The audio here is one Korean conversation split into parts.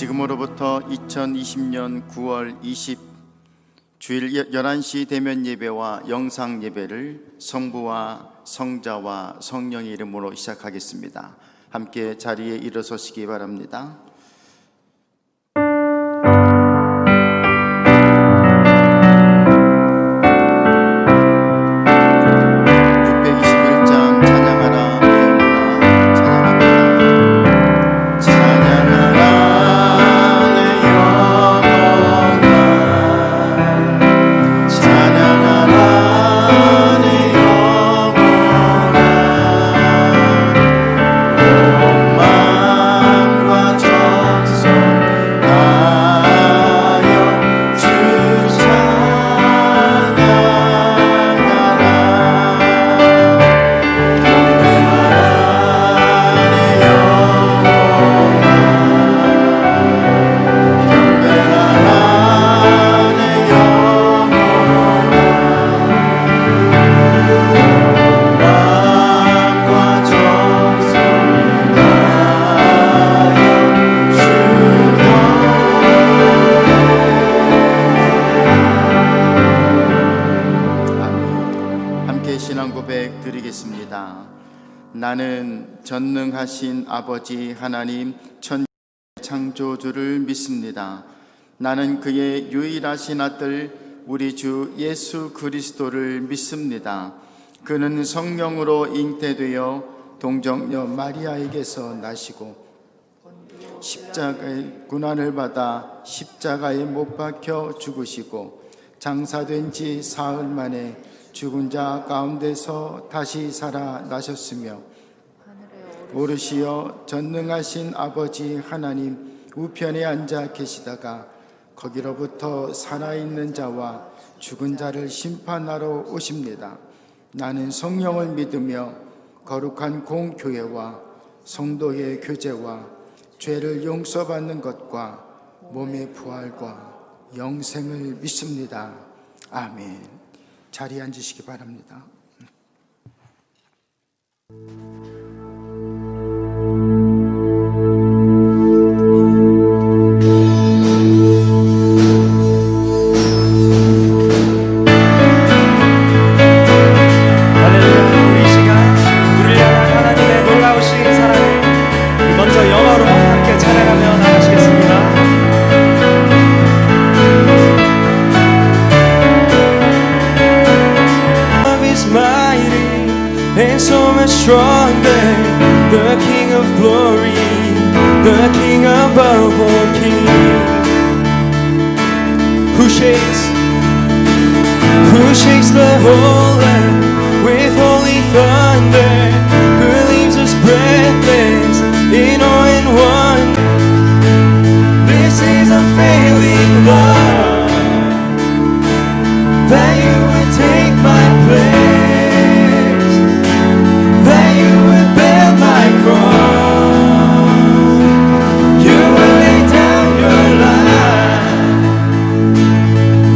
지금으로부터 2020년 9월 20 주일 11시 대면 예배와 영상 예배를 성부와 성자와 성령의 이름으로 시작하겠습니다. 함께 자리에 일어서시기 바랍니다. 621장 찬양하라 내 영혼아 찬양합니다. 찬양하라 내 영혼아 찬양하라 내 영혼아 온 마음과 정성 다하여 주 찬양하라. 함께 신앙 고백 드리겠습니다. 나는 전능하신 아버지 하나님 천지의 창조주를 믿습니다. 나는 그의 유일하신 아들 우리 주 예수 그리스도를 믿습니다. 그는 성령으로 잉태되어 동정녀 마리아에게서 나시고 십자가의 고난을 받아 십자가에 못 박혀 죽으시고 장사된 지 사흘 만에 죽은 자 가운데서 다시 살아나셨으며 오르시어 전능하신 아버지 하나님 우편에 앉아 계시다가 거기로부터 살아있는 자와 죽은 자를 심판하러 오십니다. 나는 성령을 믿으며 거룩한 공교회와 성도의 교제와 죄를 용서받는 것과 몸의 부활과 영생을 믿습니다. 아멘. 자리에 앉으시기 바랍니다. Stronger, the King of glory, the King above all kings, who shakes the whole earth with holy thunder, who leaves us breathless in awe and wonder. This is unfailing love, that you would take my place, that you would bear my cross, you would lay down your life,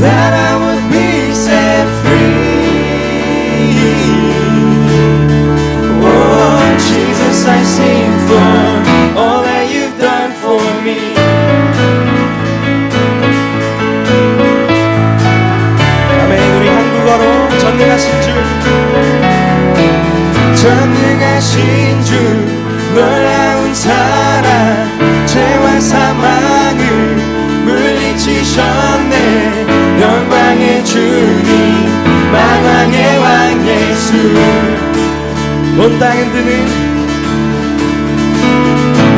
that I would be set free. Oh Jesus, I sing for all that you've done for me. 아멘. 우리 한국어로 전능하신 주, 전능하신 주, 놀라운 사랑, 죄와 사망을 물리치셨네. 영광의 주님, 만왕의 왕 예수. 온 땅 흔드는,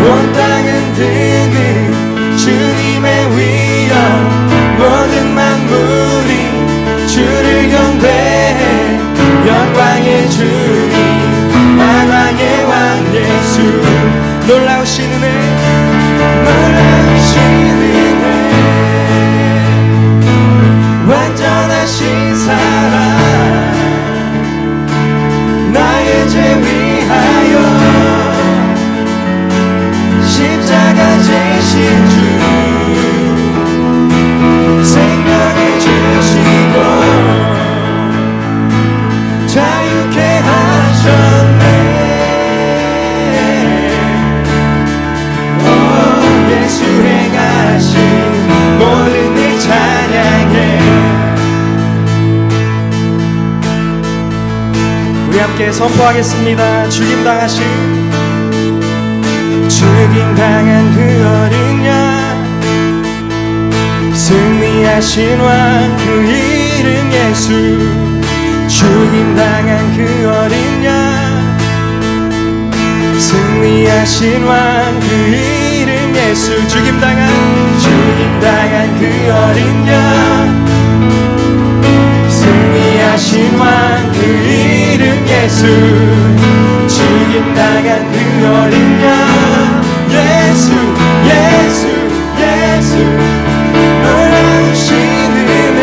온 땅 흔드는 주님의 위엄, 모든 만물이 주를 경배해. 영광의 주님, 만왕의 왕 예수. 놀라우신 은혜, 놀라우신 은혜, 완전하신 사랑, 나의 죄 위하여 십자가 지신 주, 생명을 주시고 자유케 하셨네. 함께 선포하겠습니다. 죽임당하신 죽임당한 그 어린 양, 승리하신 왕 그 이름 예수. 죽임당한 그 어린 양, 승리하신 왕 그 이름 예수. 죽임당한 그 어린 양, 승리하신 왕 그 이름 예수. 죽임당한 그 어린 양, 예수 예수 예수. 놀라우신 은혜,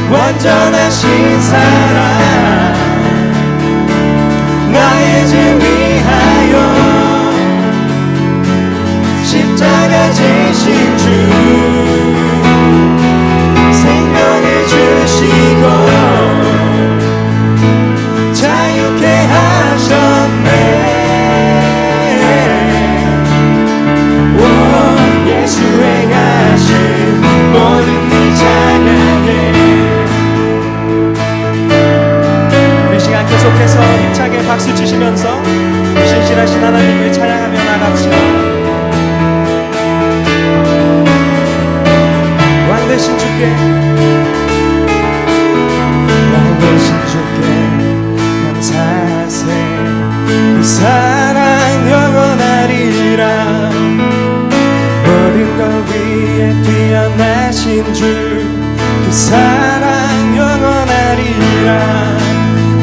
완전하신 사랑, 나의 죄 위하여 십자가 지신 주, 생명을 주시고 자유케 하셨네. 오, 예수의 가신 모든 일 찬양해. 우리 시간 계속해서 힘차게 박수 치시면서 신실하신 하나님을 찬양하며 나갑시다. 왕 되신 주께, 왕 되신 주께 감사세. 그 사랑 영원하리라. 모든 것 위에 뛰어나신 주, 그 사랑 영원하리라.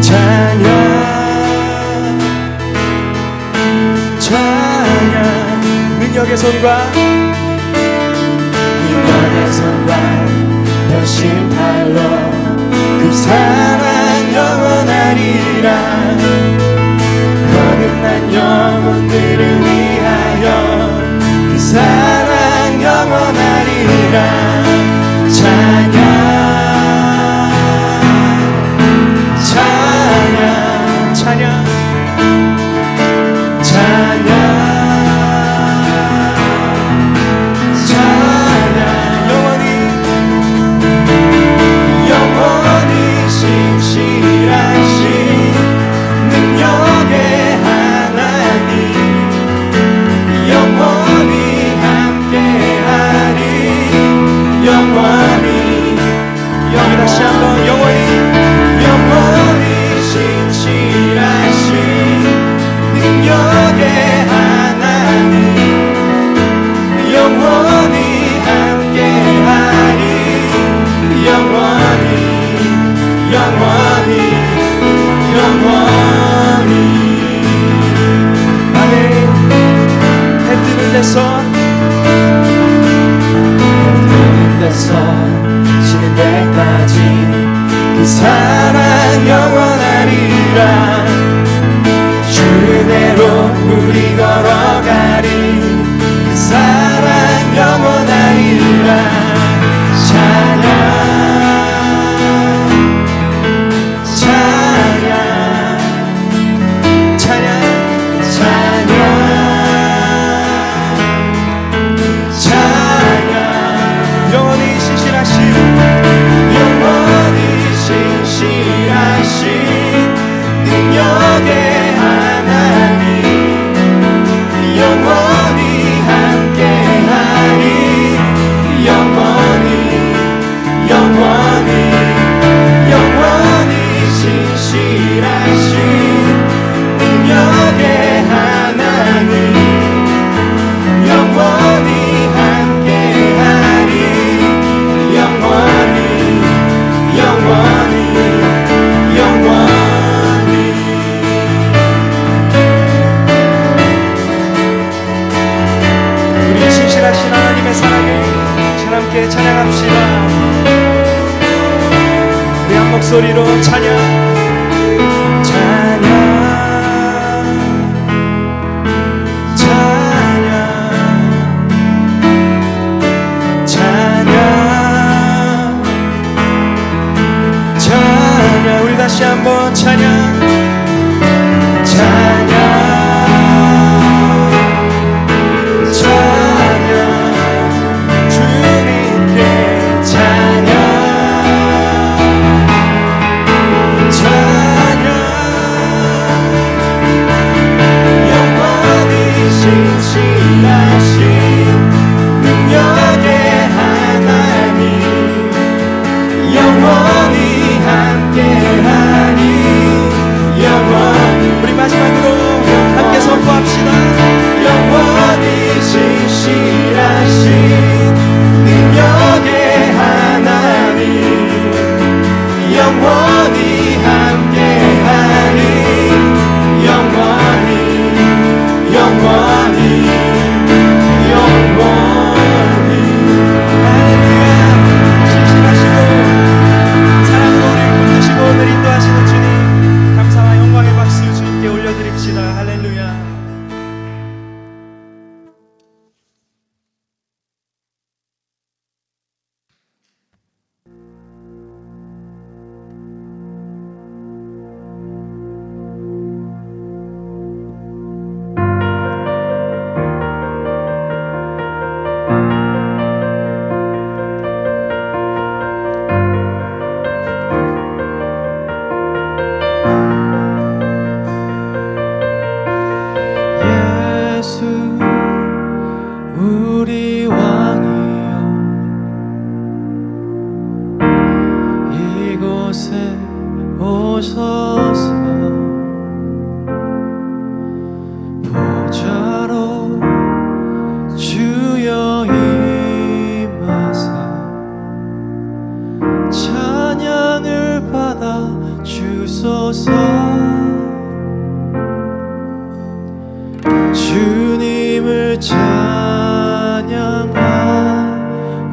찬양 찬양. 능력의 손과 펴신 팔로 그 사랑 영원하리라. 거듭난 영혼들을 위하여 그 사랑 영원하리라. 찬양 찬양 찬양 찬양 찬양. 영원히 신실하신 능력의 하나님, 영원히 함께하리. 영원히 다시 한번 영원히 신실하신 능력의 하나님, 영원히 함께하리. 영원히 아멘. 해 뜨는 데서 지는 데까지 그 사랑 영원하리라. 주대로 우리 걸어가리. 그 사랑 영원하리라. 찬양 찬양 찬양 찬양 찬양. 영원히 신실하신 능력의 하나님, 영원히 함께하리. 영원히 신실하신 능력의 하나님, 영원히 함께하리. 영원히 우리 신실하신 하나님의 사랑을 함께 찬양합시다. 우리 한 목소리로 찬양 찬양 찬양 찬양 찬양. 우리 다시 한번 찬양 찬양 찬양. 주님께 찬양 찬양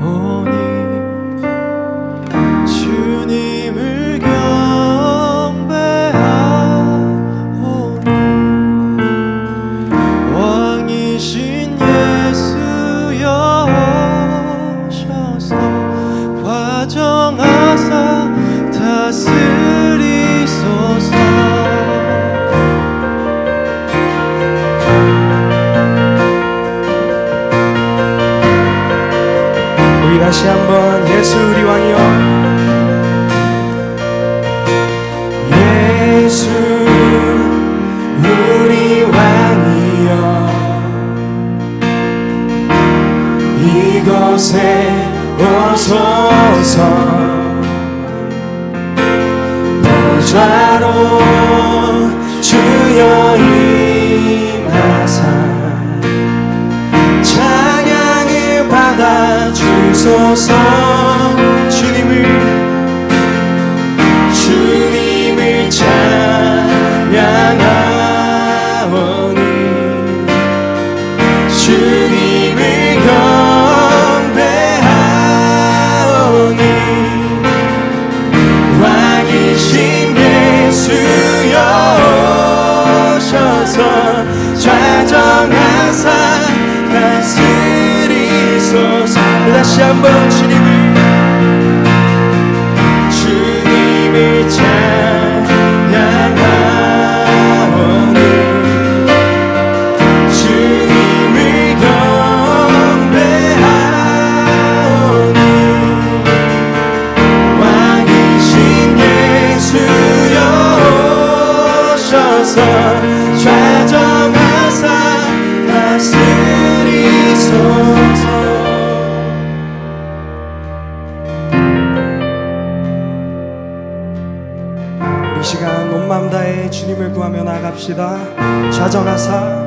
찬양하오니 주님을 경배하오니 왕이신 예수여 오셔서 과정하사 다스리소서. 우리 다시 한번 예수 우리 왕이여, 예수 우리 왕이여, 이곳에 오소서. 보좌로 주여 임하사 찬양을 받아주소서. 주님을 찬양하오니 주님을 경배하오니 왕이신 예수여 오셔서 좌정하사 다스리소서. 다시 한번 주님을 찬양하오니 주님을 경배하오니 왕이신 예수여 오셔서 좌정하사 다스리소서. 이 시간 온 마음 다해 주님을 구하며 나아갑시다. 좌정하사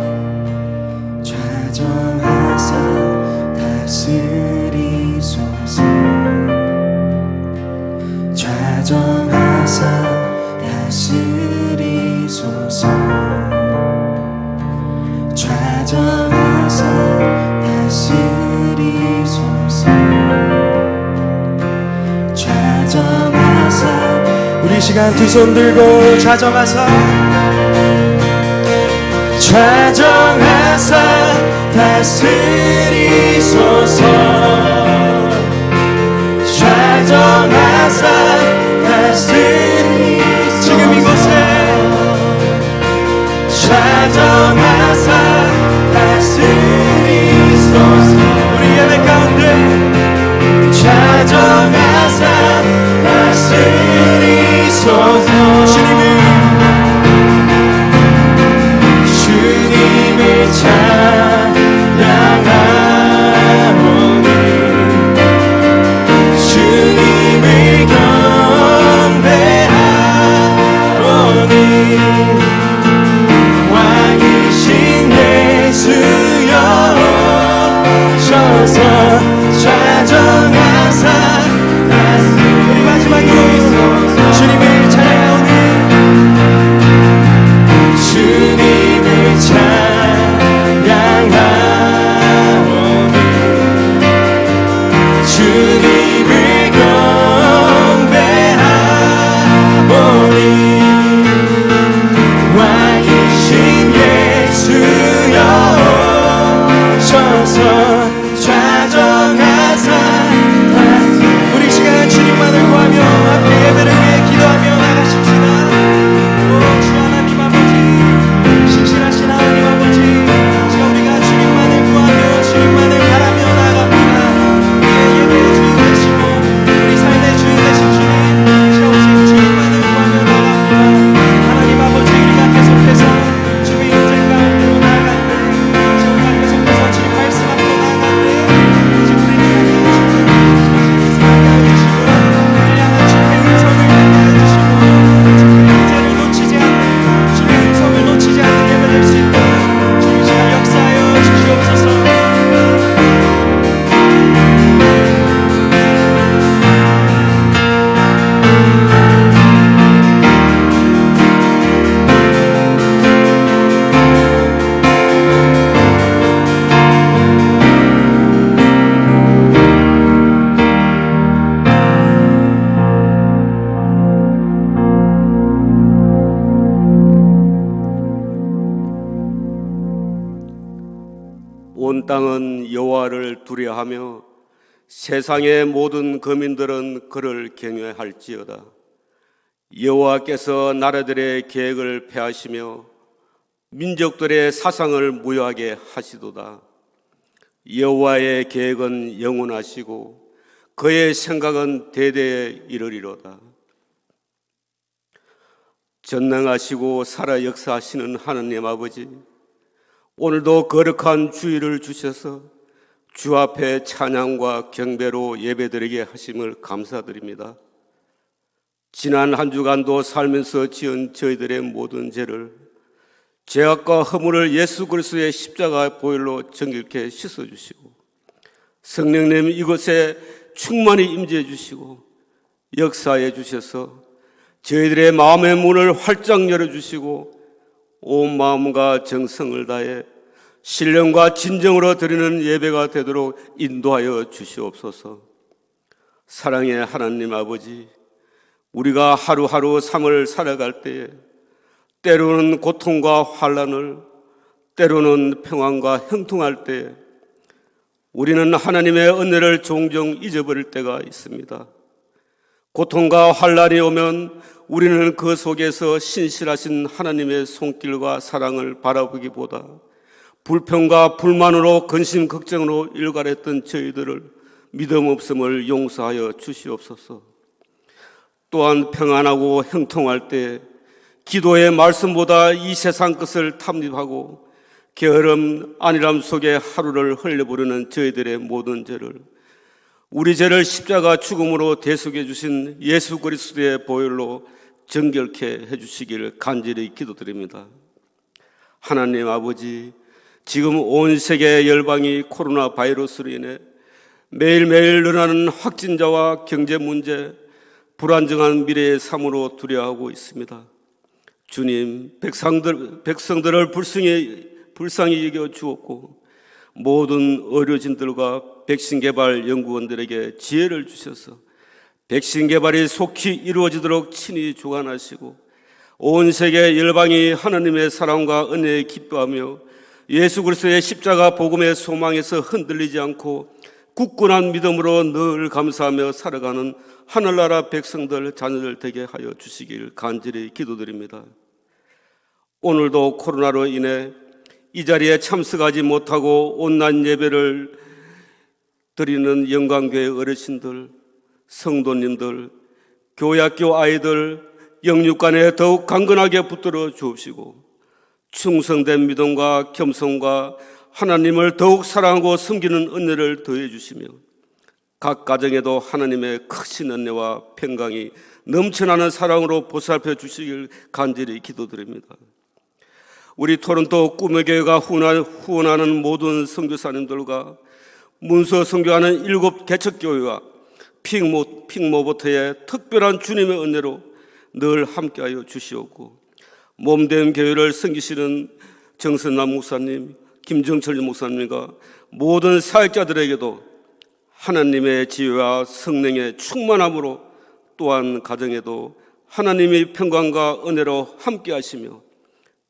다스리소서. 좌정하사 다스리소서. 좌정하사 다스리소서. 좌정하사. 우리 시간 두 손 들고 좌정하사 다스리소서. 좌정하사 다스리소서. 지금 이곳에 좌정하사 다스리소서. 우리 예배 가운데 좌정하사 다스리소서. 주님을 찬양하오니 주님을 경배하오니 왕이신 예수여 오셔서 좌정하사. 우리 마지막으로 주님을 찬양하오니 주님을 찬양하오니 주님을 경배하오니 왕이신 예수여 오셔서 좌정하사. 우리 시간 주님만을 구하며 함께 예배를 위해 기도하며 나가십시다. 오 주 하나님 아버지, 신실하신 하나님 아버지, 지금 우리가 주님만을 구하며 주님만을 바라며 나갑니다. 우리의 예배의 주인 되시고 우리 삶의 주인 되신 주님, 지금 오직 주님만을 구하며 나갑니다. 하나님 아버지, 우리가 계속해서 주의 인재 가운데로 나아갈 때, 우리가 계속해서 주님 말씀 앞으로 나아갈 너는 여호와를 두려워하며 세상의 모든 거민들은 그를 경외할지어다. 여호와께서 나라들의 계획을 폐하시며 민족들의 사상을 무효하게 하시도다. 여호와의 계획은 영원하시고 그의 생각은 대대에 이르리로다. 전능하시고 살아 역사하시는 하느님 아버지, 오늘도 거룩한 주일을 주셔서 주 앞에 찬양과 경배로 예배드리게 하심을 감사드립니다. 지난 한 주간도 살면서 지은 저희들의 모든 죄를, 죄악과 허물을 예수 그리스도의 십자가 보혈로 정결케 씻어주시고, 성령님 이곳에 충만히 임재해 주시고 역사해 주셔서 저희들의 마음의 문을 활짝 열어주시고 온 마음과 정성을 다해 신령과 진정으로 드리는 예배가 되도록 인도하여 주시옵소서. 사랑의 하나님 아버지, 우리가 하루하루 삶을 살아갈 때에 때로는 고통과 환난을, 때로는 평안과 형통할 때에 우리는 하나님의 은혜를 종종 잊어버릴 때가 있습니다. 고통과 환난이 오면 우리는 그 속에서 신실하신 하나님의 손길과 사랑을 바라보기보다 불평과 불만으로 근심 걱정으로 일갈했던 저희들을 믿음 없음을 용서하여 주시옵소서. 또한 평안하고 형통할 때 기도의 말씀보다 이 세상 것을 탐닉하고 게으름 안일함 속에 하루를 흘려보내는 저희들의 모든 죄를 우리 죄를 십자가 죽음으로 대속해 주신 예수 그리스도의 보혈로 정결케 해주시기를 간절히 기도드립니다. 하나님 아버지, 지금 온 세계 열방이 코로나 바이러스로 인해 매일매일 늘어나는 확진자와 경제 문제, 불안정한 미래의 삶으로 두려워하고 있습니다. 주님, 백성들을 불쌍히 여겨 주었고 모든 의료진들과 백신 개발 연구원들에게 지혜를 주셔서 백신 개발이 속히 이루어지도록 친히 주관하시고 온 세계 열방이 하나님의 사랑과 은혜에 기뻐하며 예수 그리스도의 십자가 복음의 소망에서 흔들리지 않고 굳건한 믿음으로 늘 감사하며 살아가는 하늘나라 백성들, 자녀들 되게 하여 주시길 간절히 기도드립니다. 오늘도 코로나로 인해 이 자리에 참석하지 못하고 온라인 예배를 드리는 영광교회 어르신들, 성도님들, 교회학교 아이들, 영육간에 더욱 강건하게 붙들어 주옵시고 충성된 믿음과 겸손과 하나님을 더욱 사랑하고 섬기는 은혜를 더해 주시며 각 가정에도 하나님의 크신 은혜와 평강이 넘쳐나는 사랑으로 보살펴 주시길 간절히 기도드립니다. 우리 토론토 꿈의 교회가 후원하는 모든 선교사님들과 문서 선교하는 7 개척교회와 핑모버터의 특별한 주님의 은혜로 늘 함께하여 주시옵고 몸된 교회를 섬기시는 정선남 목사님, 김정철 목사님과 모든 사역자들에게도 하나님의 지혜와 성령의 충만함으로 또한 가정에도 하나님의 평강과 은혜로 함께하시며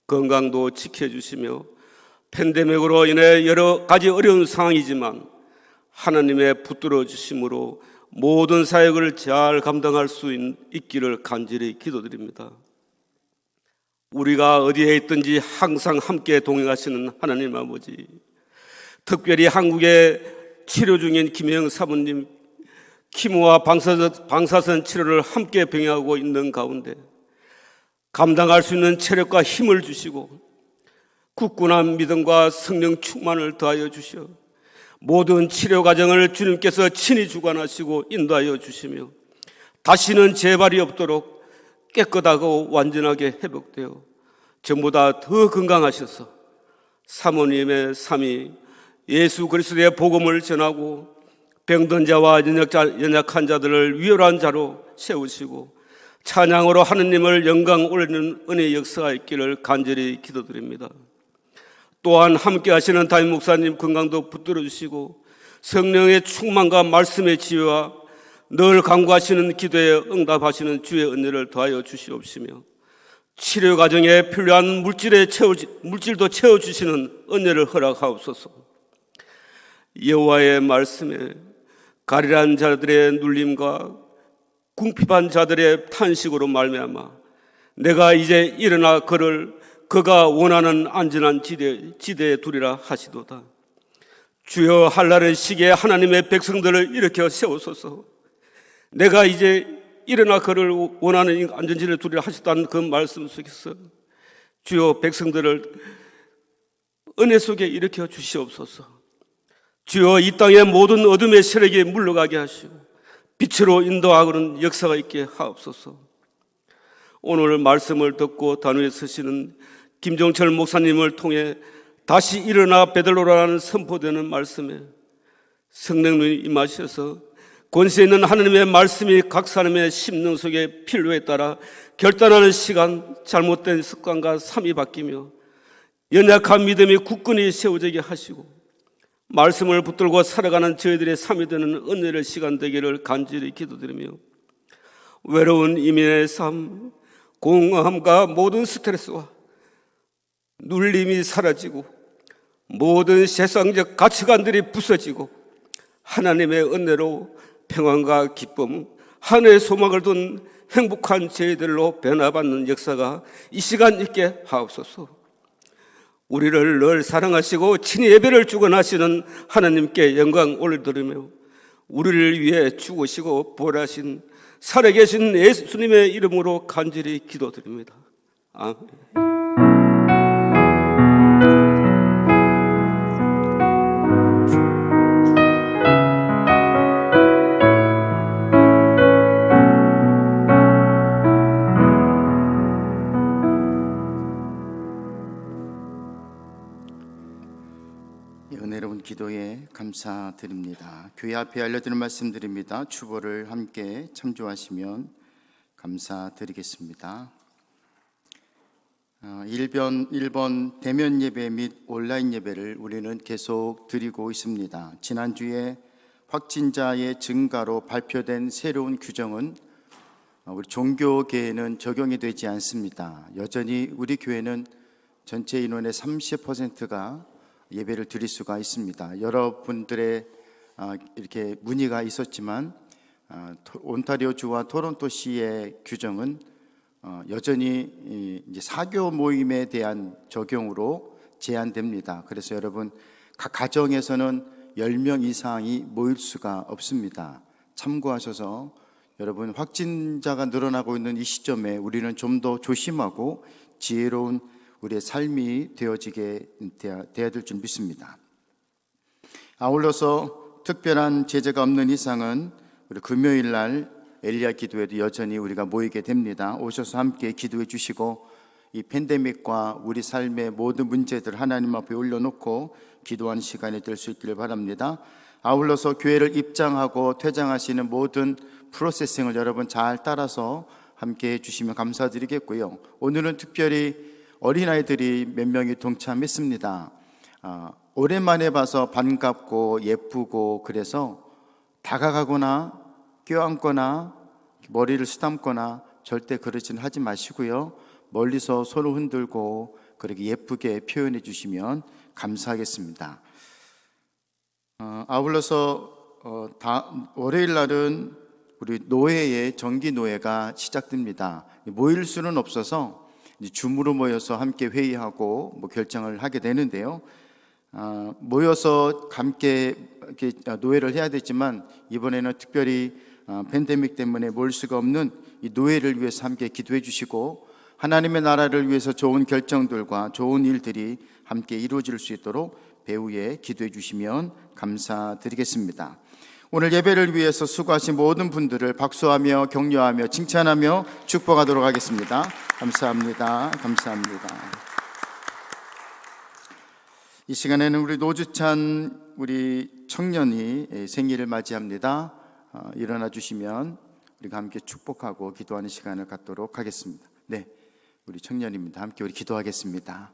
건강도 지켜주시며 팬데믹으로 인해 여러 가지 어려운 상황이지만 하나님의 붙들어 주심으로 모든 사역을 잘 감당할 수 있기를 간절히 기도드립니다. 우리가 어디에 있든지 항상 함께 동행하시는 하나님 아버지, 특별히 한국에 치료 중인 김영 사모님 키모와 방사선 치료를 함께 병행하고 있는 가운데 감당할 수 있는 체력과 힘을 주시고 굳건한 믿음과 성령 충만을 더하여 주시어 모든 치료 과정을 주님께서 친히 주관하시고 인도하여 주시며 다시는 재발이 없도록 깨끗하고 완전하게 회복되어 전보다 더 건강하셔서 사모님의 삶이 예수 그리스도의 복음을 전하고 병든 자와 연약한 자들을 위로한 자로 세우시고 찬양으로 하느님을 영광 올리는 은혜의 역사가 있기를 간절히 기도드립니다. 또한 함께 하시는 담임 목사님 건강도 붙들어 주시고 성령의 충만과 말씀의 지혜와 늘 간구하시는 기도에 응답하시는 주의 은혜를 더하여 주시옵시며 치료 과정에 필요한 물질도 채워주시는 은혜를 허락하옵소서. 여호와의 말씀에 가련한 자들의 눌림과 궁핍한 자들의 탄식으로 말미암아 내가 이제 일어나 그를 그가 원하는 안전한 지대에 두리라 하시도다. 주여, 한날의 시기에 하나님의 백성들을 일으켜 세우소서. 내가 이제 일어나 그를 원하는 안전지대에 두리라 하셨다는 그 말씀 속에서 주여, 백성들을 은혜 속에 일으켜 주시옵소서. 주여, 이 땅의 모든 어둠의 세력이 물러가게 하시고 빛으로 인도하고는 역사가 있게 하옵소서. 오늘 말씀을 듣고 단위에 서시는 김종철 목사님을 통해 다시 일어나 베들로라는 선포되는 말씀에 성령님이 임하셔서 권세 있는 하나님의 말씀이 각 사람의 심령 속에 필요에 따라 결단하는 시간, 잘못된 습관과 삶이 바뀌며 연약한 믿음이 굳건히 세워지게 하시고 말씀을 붙들고 살아가는 저희들의 삶이 되는 은혜의 시간 되기를 간절히 기도드리며 외로운 이민의 삶, 공허함과 모든 스트레스와 눌림이 사라지고 모든 세상적 가치관들이 부서지고 하나님의 은혜로 평안과 기쁨, 하늘의 소망을 둔 행복한 저희들로 변화받는 역사가 이 시간 있게 하옵소서. 우리를 늘 사랑하시고 친히 예배를 주관하시는 하나님께 영광 올려드리며 우리를 위해 죽으시고 부활하신 살아계신 예수님의 이름으로 간절히 기도드립니다. 아멘. 은혜로운 기도에 감사드립니다. 교회 앞에 알려드리는 말씀드립니다. 추보를 함께 참조하시면 감사드리겠습니다. 1번 대면 예배 및 온라인 예배를 우리는 계속 드리고 있습니다. 지난주에 확진자의 증가로 발표된 새로운 규정은 우리 종교계에는 적용이 되지 않습니다. 여전히 우리 교회는 전체 인원의 30%가 예배를 드릴 수가 있습니다. 여러분들의 이렇게 문의가 있었지만 온타리오주와 토론토시의 규정은 여전히 이제 사교 모임에 대한 적용으로 제한됩니다. 그래서 여러분 각 가정에서는 10명 이상이 모일 수가 없습니다. 참고하셔서 여러분 확진자가 늘어나고 있는 이 시점에 우리는 좀 더 조심하고 지혜로운 우리의 삶이 되어야 될 줄 믿습니다. 아울러서 특별한 제재가 없는 이상은 우리 금요일 날 엘리야 기도회도 여전히 우리가 모이게 됩니다. 오셔서 함께 기도해 주시고 이 팬데믹과 우리 삶의 모든 문제들 하나님 앞에 올려놓고 기도하는 시간이 될 수 있기를 바랍니다. 아울러서 교회를 입장하고 퇴장하시는 모든 프로세싱을 여러분 잘 따라서 함께 해주시면 감사드리겠고요. 오늘은 특별히 어린아이들이 몇 명이 동참했습니다. 오랜만에 봐서 반갑고 예쁘고 그래서 다가가거나 껴안거나 머리를 쓰담거나 절대 그러지는 하지 마시고요. 멀리서 손을 흔들고 그렇게 예쁘게 표현해 주시면 감사하겠습니다. 아울러서 월요일 날은 우리 노회의 정기 노회가 시작됩니다. 모일 수는 없어서 줌으로 모여서 함께 회의하고 결정을 하게 되는데요. 모여서 함께 이렇게 노회를 해야 되지만 이번에는 특별히 팬데믹 때문에 모일 수가 없는 이 노회를 위해서 함께 기도해 주시고 하나님의 나라를 위해서 좋은 결정들과 좋은 일들이 함께 이루어질 수 있도록 배후에 기도해 주시면 감사드리겠습니다. 오늘 예배를 위해서 수고하신 모든 분들을 박수하며 격려하며 칭찬하며 축복하도록 하겠습니다. 감사합니다. 감사합니다. 이 시간에는 우리 노주찬 우리 청년이 생일을 맞이합니다. 일어나 주시면 우리가 함께 축복하고 기도하는 시간을 갖도록 하겠습니다. 네, 우리 청년입니다. 함께 우리 기도하겠습니다.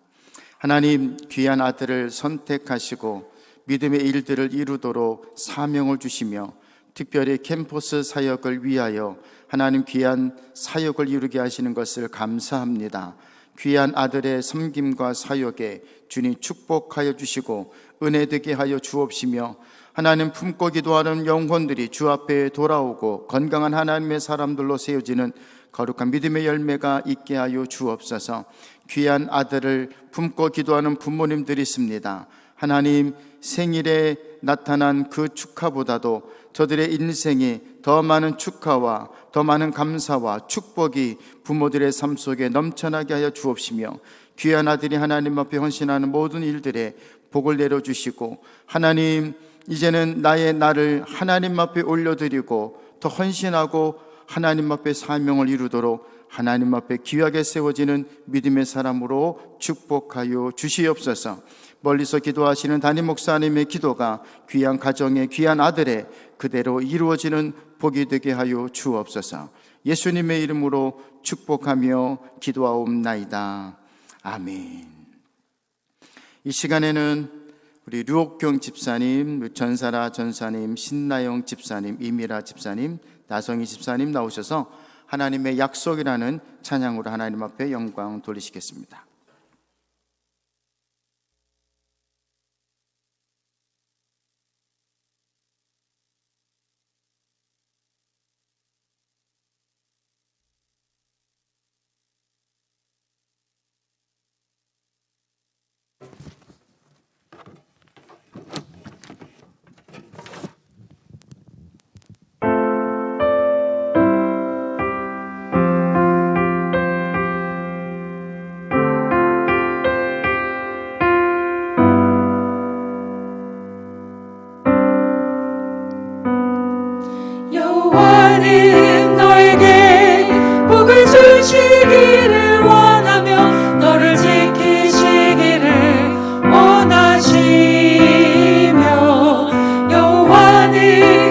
하나님, 귀한 아들을 선택하시고 믿음의 일들을 이루도록 사명을 주시며 특별히 캠퍼스 사역을 위하여 하나님 귀한 사역을 이루게 하시는 것을 감사합니다. 귀한 아들의 섬김과 사역에 주님 축복하여 주시고 은혜 되게 하여 주옵시며, 하나님 품고 기도하는 영혼들이 주 앞에 돌아오고 건강한 하나님의 사람들로 세워지는 거룩한 믿음의 열매가 있게 하여 주옵소서. 귀한 아들을 품고 기도하는 부모님들이 있습니다. 하나님, 생일에 나타난 그 축하보다도 저들의 인생에 더 많은 축하와 더 많은 감사와 축복이 부모들의 삶 속에 넘쳐나게 하여 주옵시며, 귀한 아들이 하나님 앞에 헌신하는 모든 일들에 복을 내려주시고, 하나님, 이제는 나의 나를 하나님 앞에 올려드리고 더 헌신하고 하나님 앞에 사명을 이루도록 하나님 앞에 귀하게 세워지는 믿음의 사람으로 축복하여 주시옵소서. 멀리서 기도하시는 담임 목사님의 기도가 귀한 가정의 귀한 아들의 그대로 이루어지는 복이 되게 하여 주옵소서. 예수님의 이름으로 축복하며 기도하옵나이다. 아멘. 이 시간에는 우리 류옥경 집사님, 전사라 전사님, 신나영 집사님, 이미라 집사님, 나성희 집사님 나오셔서 하나님의 약속이라는 찬양으로 하나님 앞에 영광 돌리시겠습니다. 여호와는 너에게 복을 주시기를 원하며 너를 지키시기를 원하시며, 여호와는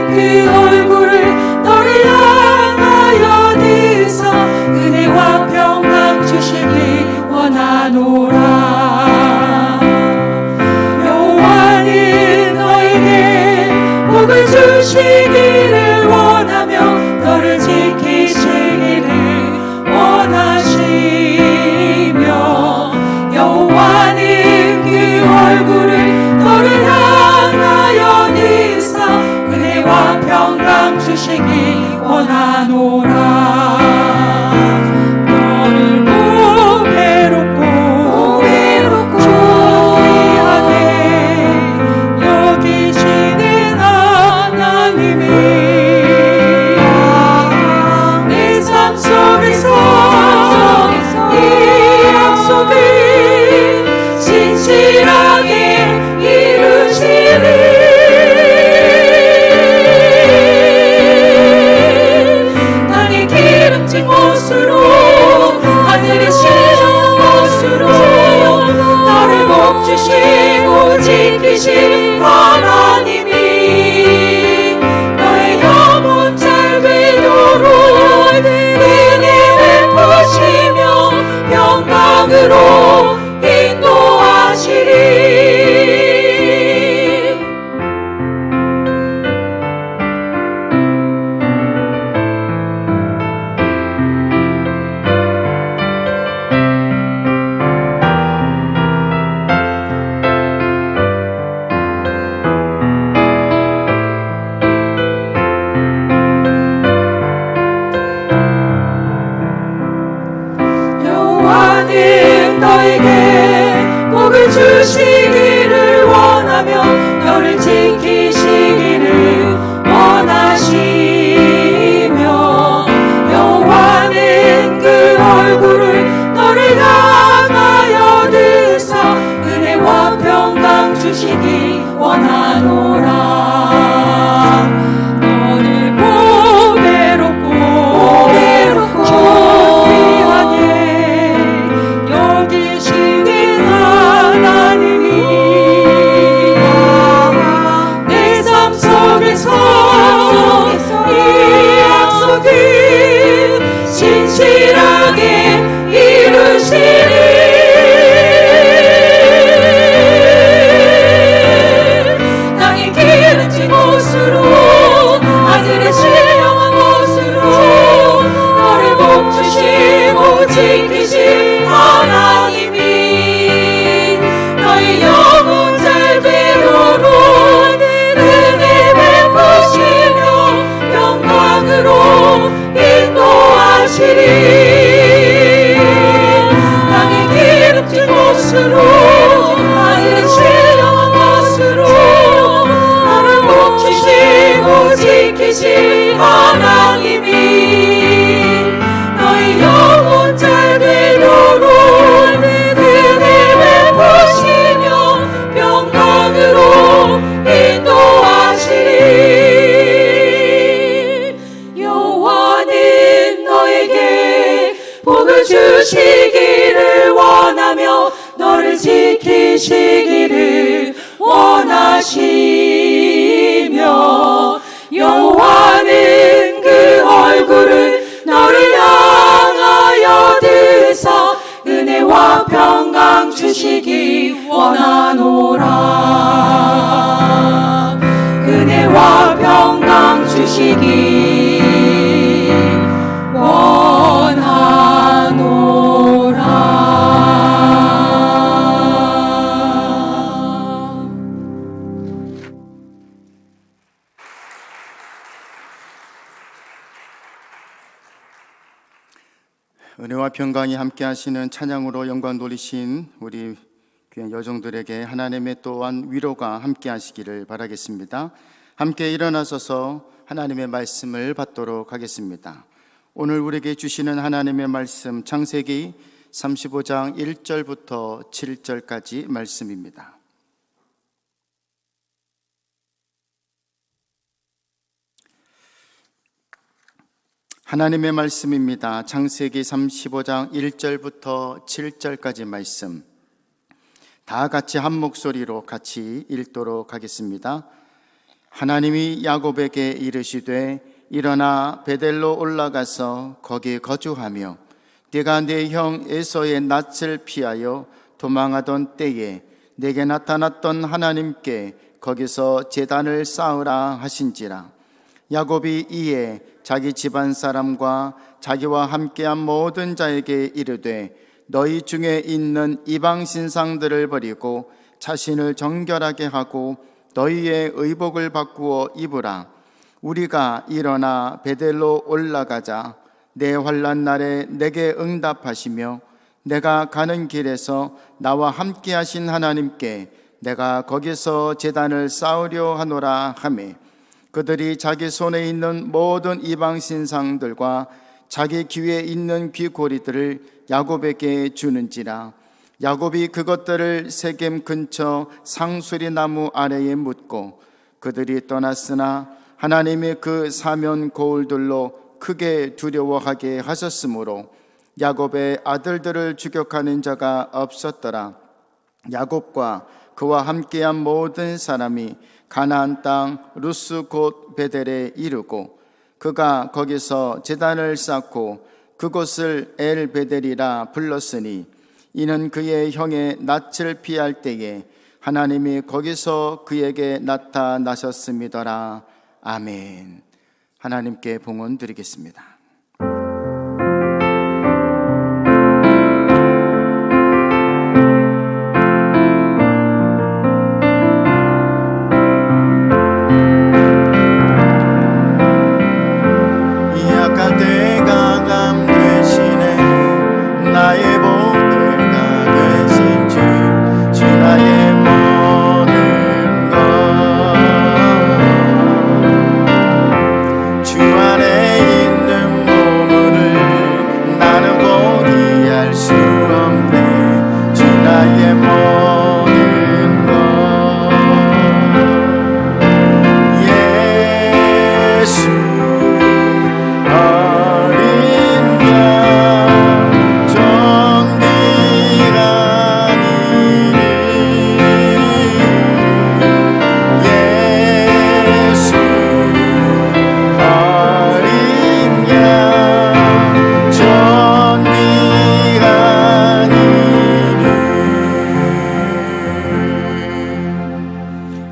그 얼굴을 너를 향하여 드서 은혜와 평강 주시기 원하노라. 여호와는 너에게 복을 주시기를 원하며 너를 지키시기를 원하시며, 여호와는 그 얼굴을 너를 향하여 드서 은혜와 평강 주시기 원하노라. 너를 보배롭고 존귀하게 여기시는 하나님이 지키신 하나님이 너희 영혼 잘 되도록 그대 베푸시며 평강으로 인도하시리. 여호와는 너에게 복을 주시기를 원하며 너를 지키시기를 원하시며 여호와는 그 얼굴을 너를 향하여 드사 은혜와 평강 주시기 원하노라. 은혜와 평강 주시기 원하노라. 은혜와 평강이 함께 하시는 찬양으로 영광 돌리신 우리 귀한 여종들에게 하나님의 또한 위로가 함께 하시기를 바라겠습니다. 함께 일어나서서 하나님의 말씀을 받도록 하겠습니다. 오늘 우리에게 주시는 하나님의 말씀 창세기 35장 1절부터 7절까지 말씀입니다. 하나님의 말씀입니다. 창세기 35장 1절부터 7절까지 말씀 다 같이 한 목소리로 같이 읽도록 하겠습니다. 하나님이 야곱에게 이르시되 일어나 베델로 올라가서 거기 거주하며 네가 네 형 에서의 낯을 피하여 도망하던 때에 내게 나타났던 하나님께 거기서 제단을 쌓으라 하신지라. 야곱이 이에 자기 집안 사람과 자기와 함께한 모든 자에게 이르되 너희 중에 있는 이방 신상들을 버리고 자신을 정결하게 하고 너희의 의복을 바꾸어 입으라. 우리가 일어나 베델로 올라가자. 내 환난 날에 내게 응답하시며 내가 가는 길에서 나와 함께 하신 하나님께 내가 거기서 제단을 쌓으려 하노라 하매 그들이 자기 손에 있는 모든 이방 신상들과 자기 귀에 있는 귀고리들을 야곱에게 주는지라. 야곱이 그것들을 세겜 근처 상수리 나무 아래에 묻고 그들이 떠났으나 하나님이 그 사면 거울들로 크게 두려워하게 하셨으므로 야곱의 아들들을 추격하는 자가 없었더라. 야곱과 그와 함께한 모든 사람이 가나안 땅 루스 곧 베델에 이르고 그가 거기서 제단을 쌓고 그곳을 엘 베델이라 불렀으니 이는 그의 형의 낯을 피할 때에 하나님이 거기서 그에게 나타나셨음이더라. 아멘. 하나님께 봉헌 드리겠습니다.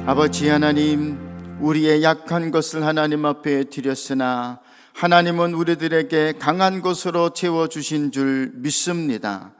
아버지 하나님, 우리의 약한 것을 하나님 앞에 드렸으나 하나님은 우리들에게 강한 것으로 채워주신 줄 믿습니다.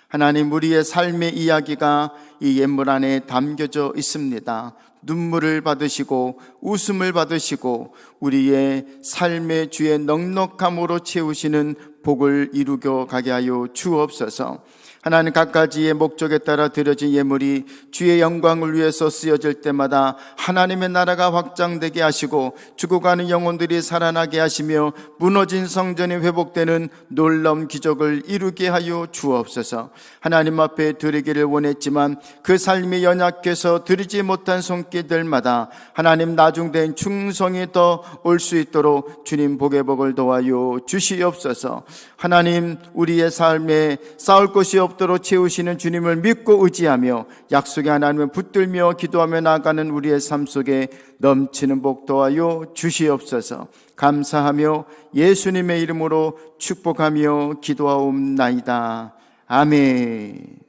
하나님, 우리의 삶의 이야기가 이 예물 안에 담겨져 있습니다. 눈물을 받으시고 웃음을 받으시고 우리의 삶의 주의 넉넉함으로 채우시는 복을 이루겨 가게 하여 주옵소서. 하나님, 각가지의 목적에 따라 드려진 예물이 주의 영광을 위해서 쓰여질 때마다 하나님의 나라가 확장되게 하시고 죽어가는 영혼들이 살아나게 하시며 무너진 성전이 회복되는 놀라운 기적을 이루게 하여 주옵소서. 하나님 앞에 드리기를 원했지만 그 삶이 연약해서 드리지 못한 손길들마다 하나님 나중된 충성이 더 올 수 있도록 주님 복의 복을 도와요 주시옵소서. 하나님, 우리의 삶에 싸울 것이 없도록 채우시는 주님을 믿고 의지하며 약속의 하나님을 붙들며 기도하며 나아가는 우리의 삶 속에 넘치는 복 도와요 주시옵소서. 감사하며 예수님의 이름으로 축복하며 기도하옵나이다. 아멘.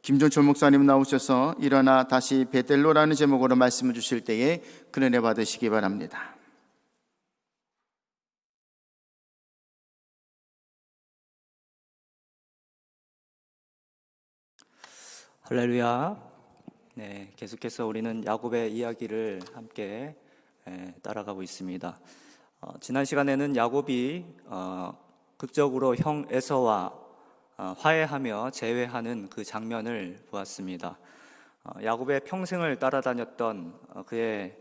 김종철 목사님 나오셔서 일어나 다시 베델로라는 제목으로 말씀을 주실 때에 그 은혜 받으시기 바랍니다. 할렐루야. 네, 계속해서 우리는 야곱의 이야기를 함께 따라가고 있습니다. 지난 시간에는 야곱이 극적으로 형 에서와 화해하며 재회하는 그 장면을 보았습니다. 야곱의 평생을 따라다녔던 그의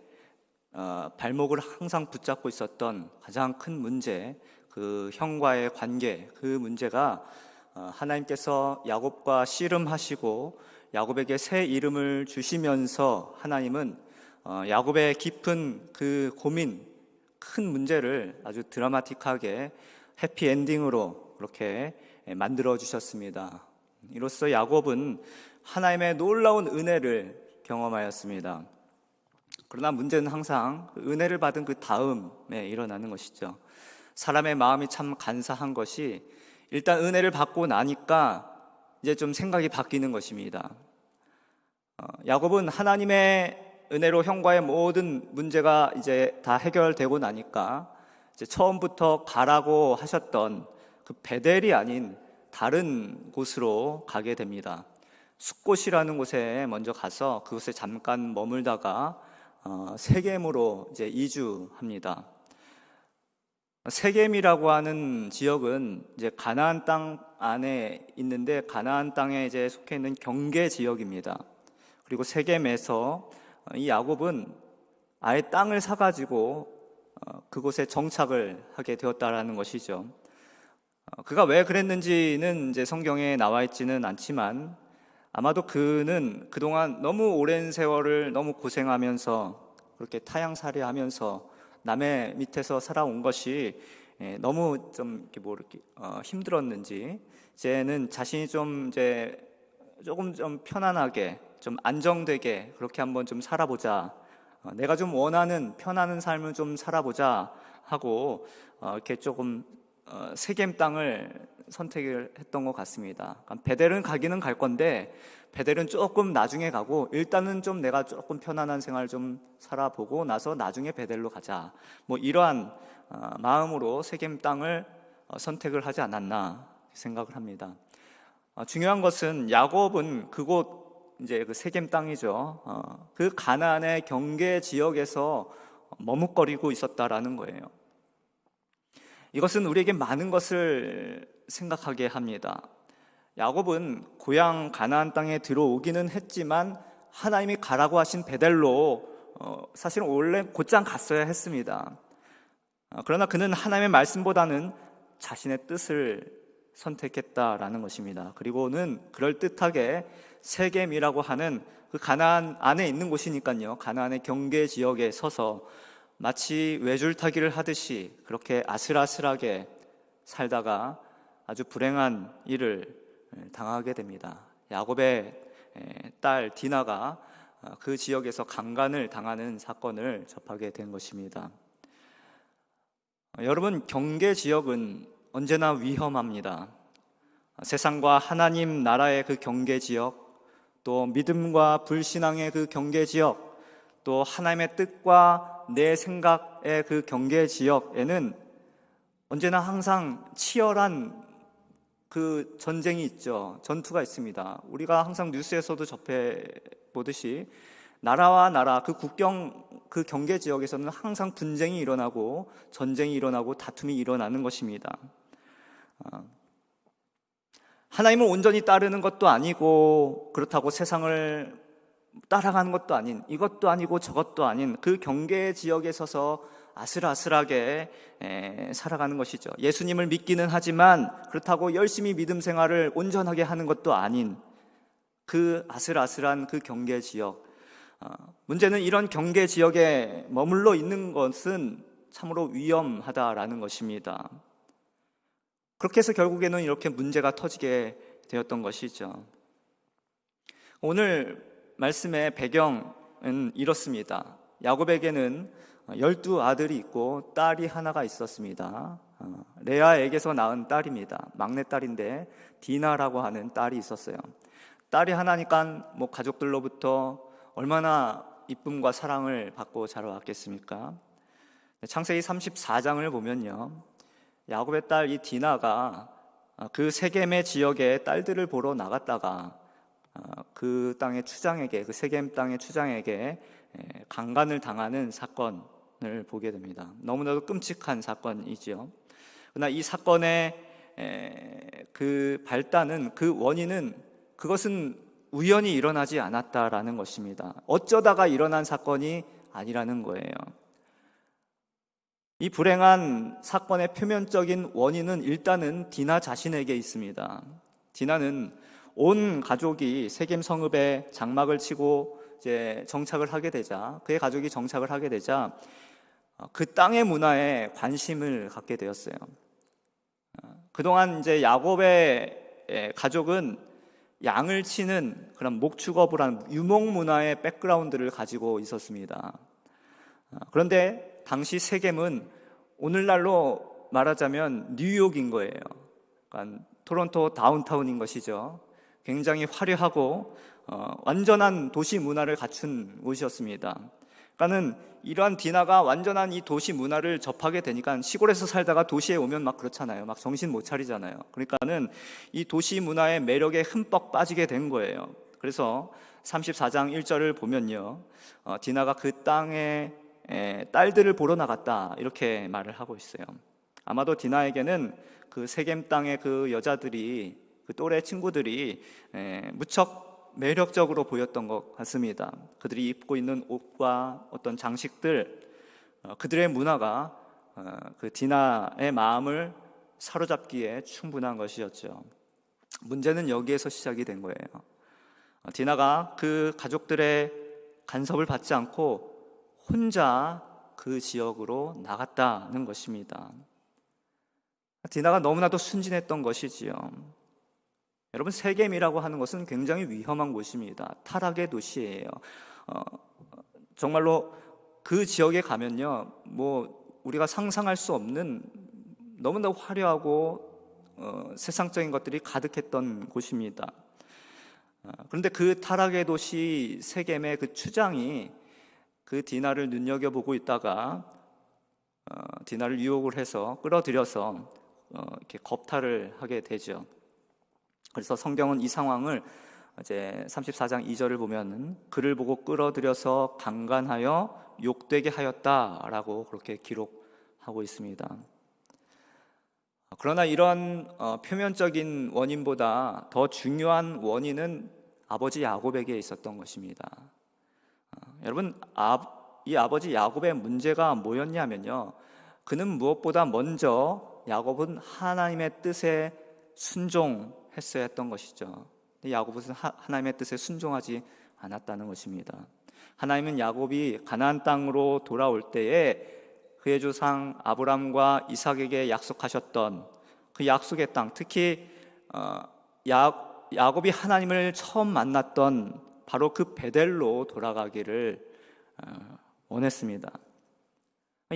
발목을 항상 붙잡고 있었던 가장 큰 문제, 그 형과의 관계, 그 문제가 하나님께서 야곱과 씨름하시고 야곱에게 새 이름을 주시면서 하나님은 야곱의 깊은 그 고민, 큰 문제를 아주 드라마틱하게 해피엔딩으로 그렇게 만들어 주셨습니다. 이로써 야곱은 하나님의 놀라운 은혜를 경험하였습니다. 그러나 문제는 항상 은혜를 받은 그 다음에 일어나는 것이죠. 사람의 마음이 참 간사한 것이 일단 은혜를 받고 나니까 이제 좀 생각이 바뀌는 것입니다. 야곱은 하나님의 은혜로 형과의 모든 문제가 이제 다 해결되고 나니까 이제 처음부터 가라고 하셨던 그 베델이 아닌 다른 곳으로 가게 됩니다. 숫곳이라는 곳에 먼저 가서 그곳에 잠깐 머물다가 세겜으로 이제 이주합니다. 세겜이라고 하는 지역은 이제 가나안 땅 안에 있는데 가나안 땅에 이제 속해 있는 경계 지역입니다. 그리고 세겜에서 이 야곱은 아예 땅을 사가지고 그곳에 정착을 하게 되었다라는 것이죠. 그가 왜 그랬는지는 이제 성경에 나와 있지는 않지만 아마도 그는 그동안 너무 오랜 세월을 너무 고생하면서 그렇게 타향살이하면서 남의 밑에서 살아온 것이 너무 좀 이렇게 힘들었는지 이제는 자신이 좀 이제 조금 좀 편안하게 좀 안정되게 그렇게 한번 좀 살아보자, 내가 좀 원하는 편안한 삶을 좀 살아보자 하고 이렇게 조금 세겜 땅을 선택을 했던 것 같습니다. 그러니까 베델은 가기는 갈 건데 베델은 조금 나중에 가고 일단은 좀 내가 조금 편안한 생활 좀 살아보고 나서 나중에 베델로 가자, 뭐 이러한 마음으로 세겜 땅을 선택을 하지 않았나 생각을 합니다. 중요한 것은 야곱은 그곳 이제 그 세겜 땅이죠. 그 가나안의 경계 지역에서 머뭇거리고 있었다라는 거예요. 이것은 우리에게 많은 것을 생각하게 합니다. 야곱은 고향 가나안 땅에 들어오기는 했지만 하나님이 가라고 하신 베델로 사실은 원래 곧장 갔어야 했습니다. 그러나 그는 하나님의 말씀보다는 자신의 뜻을 선택했다라는 것입니다. 그리고는 그럴듯하게 세겜이라고 하는 그 가나안 안에 있는 곳이니까요, 가나안의 경계 지역에 서서 마치 외줄타기를 하듯이 그렇게 아슬아슬하게 살다가 아주 불행한 일을 당하게 됩니다. 야곱의 딸 디나가 그 지역에서 강간을 당하는 사건을 접하게 된 것입니다. 여러분, 경계 지역은 언제나 위험합니다. 세상과 하나님 나라의 그 경계 지역, 또 믿음과 불신앙의 그 경계 지역, 또 하나님의 뜻과 내 생각의 그 경계 지역에는 언제나 항상 치열한 그 전쟁이 있죠. 전투가 있습니다. 우리가 항상 뉴스에서도 접해 보듯이 나라와 나라 그 국경 그 경계 지역에서는 항상 분쟁이 일어나고 전쟁이 일어나고 다툼이 일어나는 것입니다. 하나님을 온전히 따르는 것도 아니고 그렇다고 세상을 따라가는 것도 아닌, 이것도 아니고 저것도 아닌 그 경계 지역에 서서 아슬아슬하게 살아가는 것이죠. 예수님을 믿기는 하지만 그렇다고 열심히 믿음 생활을 온전하게 하는 것도 아닌 그 아슬아슬한 그 경계 지역. 문제는 이런 경계 지역에 머물러 있는 것은 참으로 위험하다라는 것입니다. 그렇게 해서 결국에는 이렇게 문제가 터지게 되었던 것이죠. 오늘 말씀의 배경은 이렇습니다. 야곱에게는 12아들이 있고 딸이 하나가 있었습니다. 레아에게서 낳은 딸입니다. 막내딸인데 디나라고 하는 딸이 있었어요. 딸이 하나니까 가족들로부터 얼마나 이쁨과 사랑을 받고 자라왔겠습니까? 창세기 34장을 보면요, 야곱의 딸 이 디나가 그 세겜의 지역에 딸들을 보러 나갔다가 그 땅의 추장에게, 그 세겜 땅의 추장에게 강간을 당하는 사건을 보게 됩니다. 너무나도 끔찍한 사건이지요. 그러나 이 사건의 그 발단은, 그 원인은, 그것은 우연히 일어나지 않았다라는 것입니다. 어쩌다가 일어난 사건이 아니라는 거예요. 이 불행한 사건의 표면적인 원인은 일단은 디나 자신에게 있습니다. 디나는 온 가족이 세겜 성읍에 장막을 치고 이제 정착을 하게 되자, 그의 가족이 정착을 하게 되자 그 땅의 문화에 관심을 갖게 되었어요. 그동안 이제 야곱의 가족은 양을 치는 그런 목축업을 한 유목 문화의 백그라운드를 가지고 있었습니다. 그런데 당시 세겜은 오늘날로 말하자면 뉴욕인 거예요. 그러니까 토론토 다운타운인 것이죠. 굉장히 화려하고 완전한 도시 문화를 갖춘 곳이었습니다. 그러니까는 이러한 디나가 완전한 이 도시 문화를 접하게 되니까, 시골에서 살다가 도시에 오면 막 그렇잖아요. 막 정신 못 차리잖아요. 그러니까는 이 도시 문화의 매력에 흠뻑 빠지게 된 거예요. 그래서 34장 1절을 보면요, 디나가 그 땅에 딸들을 보러 나갔다, 이렇게 말을 하고 있어요. 아마도 디나에게는 그 세겜 땅의 그 여자들이, 그 또래 친구들이 무척 매력적으로 보였던 것 같습니다. 그들이 입고 있는 옷과 어떤 장식들, 그들의 문화가 그 디나의 마음을 사로잡기에 충분한 것이었죠. 문제는 여기에서 시작이 된 거예요. 디나가 그 가족들의 간섭을 받지 않고 혼자 그 지역으로 나갔다는 것입니다. 디나가 너무나도 순진했던 것이지요. 여러분, 세겜이라고 하는 것은 굉장히 위험한 곳입니다. 타락의 도시예요. 정말로 그 지역에 가면요, 우리가 상상할 수 없는 너무나 화려하고 세상적인 것들이 가득했던 곳입니다. 그런데 그 타락의 도시 세겜의 그 추장이 그 디나를 눈여겨보고 있다가 디나를 유혹을 해서 끌어들여서 이렇게 겁탈을 하게 되죠. 그래서 성경은 이 상황을 이제 34장 2절을 보면은 그를 보고 끌어들여서 강간하여 욕되게 하였다라고 그렇게 기록하고 있습니다. 그러나 이런 표면적인 원인보다 더 중요한 원인은 아버지 야곱에게 있었던 것입니다. 여러분, 이 아버지 야곱의 문제가 뭐였냐면요, 그는 무엇보다 먼저 야곱은 하나님의 뜻에 순종했어야 했던 것이죠. 야곱은 하나님의 뜻에 순종하지 않았다는 것입니다. 하나님은 야곱이 가나안 땅으로 돌아올 때에 그의 조상 아브람과 이삭에게 약속하셨던 그 약속의 땅, 특히 야곱이 하나님을 처음 만났던 바로 그 베델로 돌아가기를 원했습니다.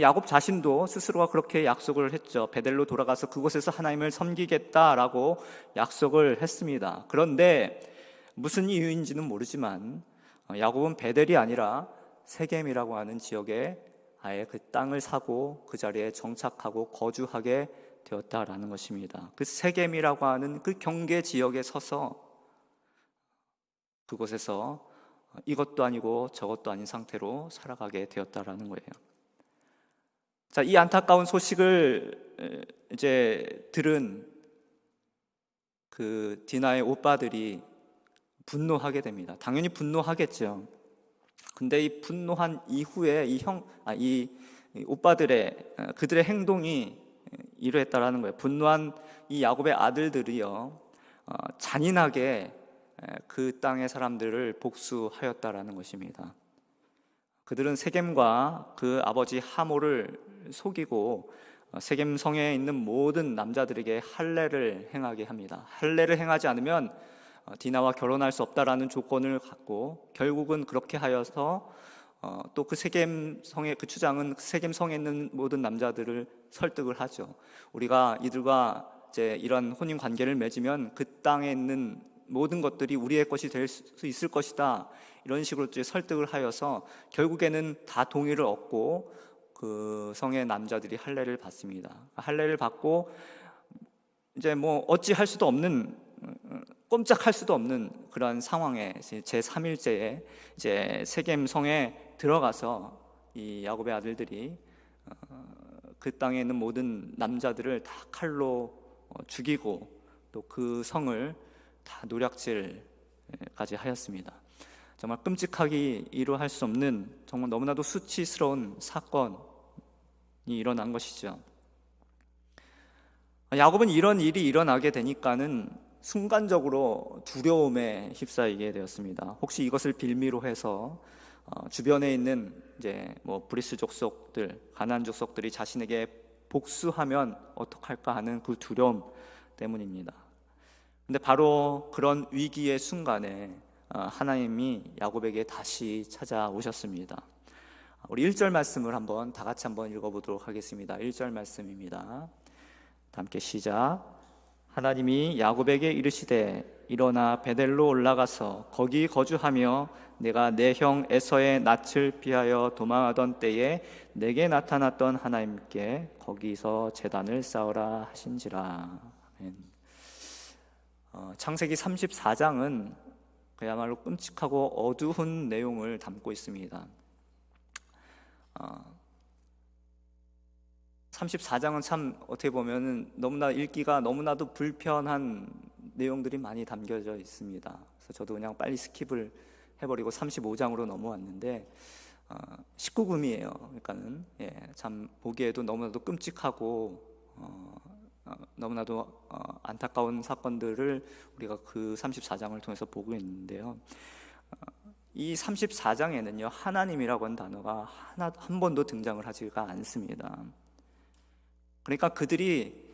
야곱 자신도 스스로가 그렇게 약속을 했죠. 베델로 돌아가서 그곳에서 하나님을 섬기겠다라고 약속을 했습니다. 그런데 무슨 이유인지는 모르지만 야곱은 베델이 아니라 세겜이라고 하는 지역에 아예 그 땅을 사고 그 자리에 정착하고 거주하게 되었다라는 것입니다. 그 세겜이라고 하는 그 경계 지역에 서서 그곳에서 이것도 아니고 저것도 아닌 상태로 살아가게 되었다라는 거예요. 자, 이 안타까운 소식을 이제 들은 그 디나의 오빠들이 분노하게 됩니다. 당연히 분노하겠죠. 근데 이 분노한 이후에 이 그들의 행동이 이러했다라는 거예요. 분노한 이 야곱의 아들들이요, 잔인하게 그 땅의 사람들을 복수하였다라는 것입니다. 그들은 세겜과 그 아버지 하모를 속이고 세겜 성에 있는 모든 남자들에게 할례를 행하게 합니다. 할례를 행하지 않으면 디나와 결혼할 수 없다라는 조건을 갖고 결국은 그렇게 하여서 또 그 세겜 성의 그 추장은 세겜 성에 있는 모든 남자들을 설득을 하죠. 우리가 이들과 이제 이런 혼인 관계를 맺으면 그 땅에 있는 모든 것들이 우리의 것이 될 수 있을 것이다. 이런 식으로 이제 설득을 하여서 결국에는 다 동의를 얻고 그 성의 남자들이 할례를 받습니다. 할례를 받고 이제 뭐 어찌할 수도 없는, 꼼짝할 수도 없는 그런 상황에 제 3일째에 이제 세겜 성에 들어가서 이 야곱의 아들들이 그 땅에 있는 모든 남자들을 다 칼로 죽이고 또 그 성을 다 노략질까지 하였습니다. 정말 끔찍하기 이루할 수 없는 정말 너무나도 수치스러운 사건이 일어난 것이죠. 야곱은 이런 일이 일어나게 되니까는 순간적으로 두려움에 휩싸이게 되었습니다. 혹시 이것을 빌미로 해서 주변에 있는 이제 뭐 브리스 족속들, 가나안 족속들이 자신에게 복수하면 어떡할까 하는 그 두려움 때문입니다. 근데 바로 그런 위기의 순간에 하나님이 야곱에게 다시 찾아오셨습니다. 우리 1절 말씀을 한번 다 같이 한번 읽어보도록 하겠습니다. 1절 말씀입니다. 다 함께 시작. 하나님이 야곱에게 이르시되 일어나 베델로 올라가서 거기 거주하며 내가 내 형 에서의 낯을 피하여 도망하던 때에 내게 나타났던 하나님께 거기서 제단을 쌓으라 하신지라. 아멘. 창세기 34장은 그야말로 끔찍하고 어두운 내용을 담고 있습니다. 34장은 참 어떻게 보면 너무나 읽기가 너무나도 불편한 내용들이 많이 담겨져 있습니다. 그래서 저도 그냥 빨리 스킵을 해버리고 35장으로 넘어왔는데 19금이에요. 그러니까는 참 보기에도 너무나도 끔찍하고 너무나도 안타까운 사건들을 우리가 그 34장을 통해서 보고 있는데요. 이 34장에는요 하나님이라고 하는 단어가 한 번도 등장을 하지가 않습니다. 그러니까 그들이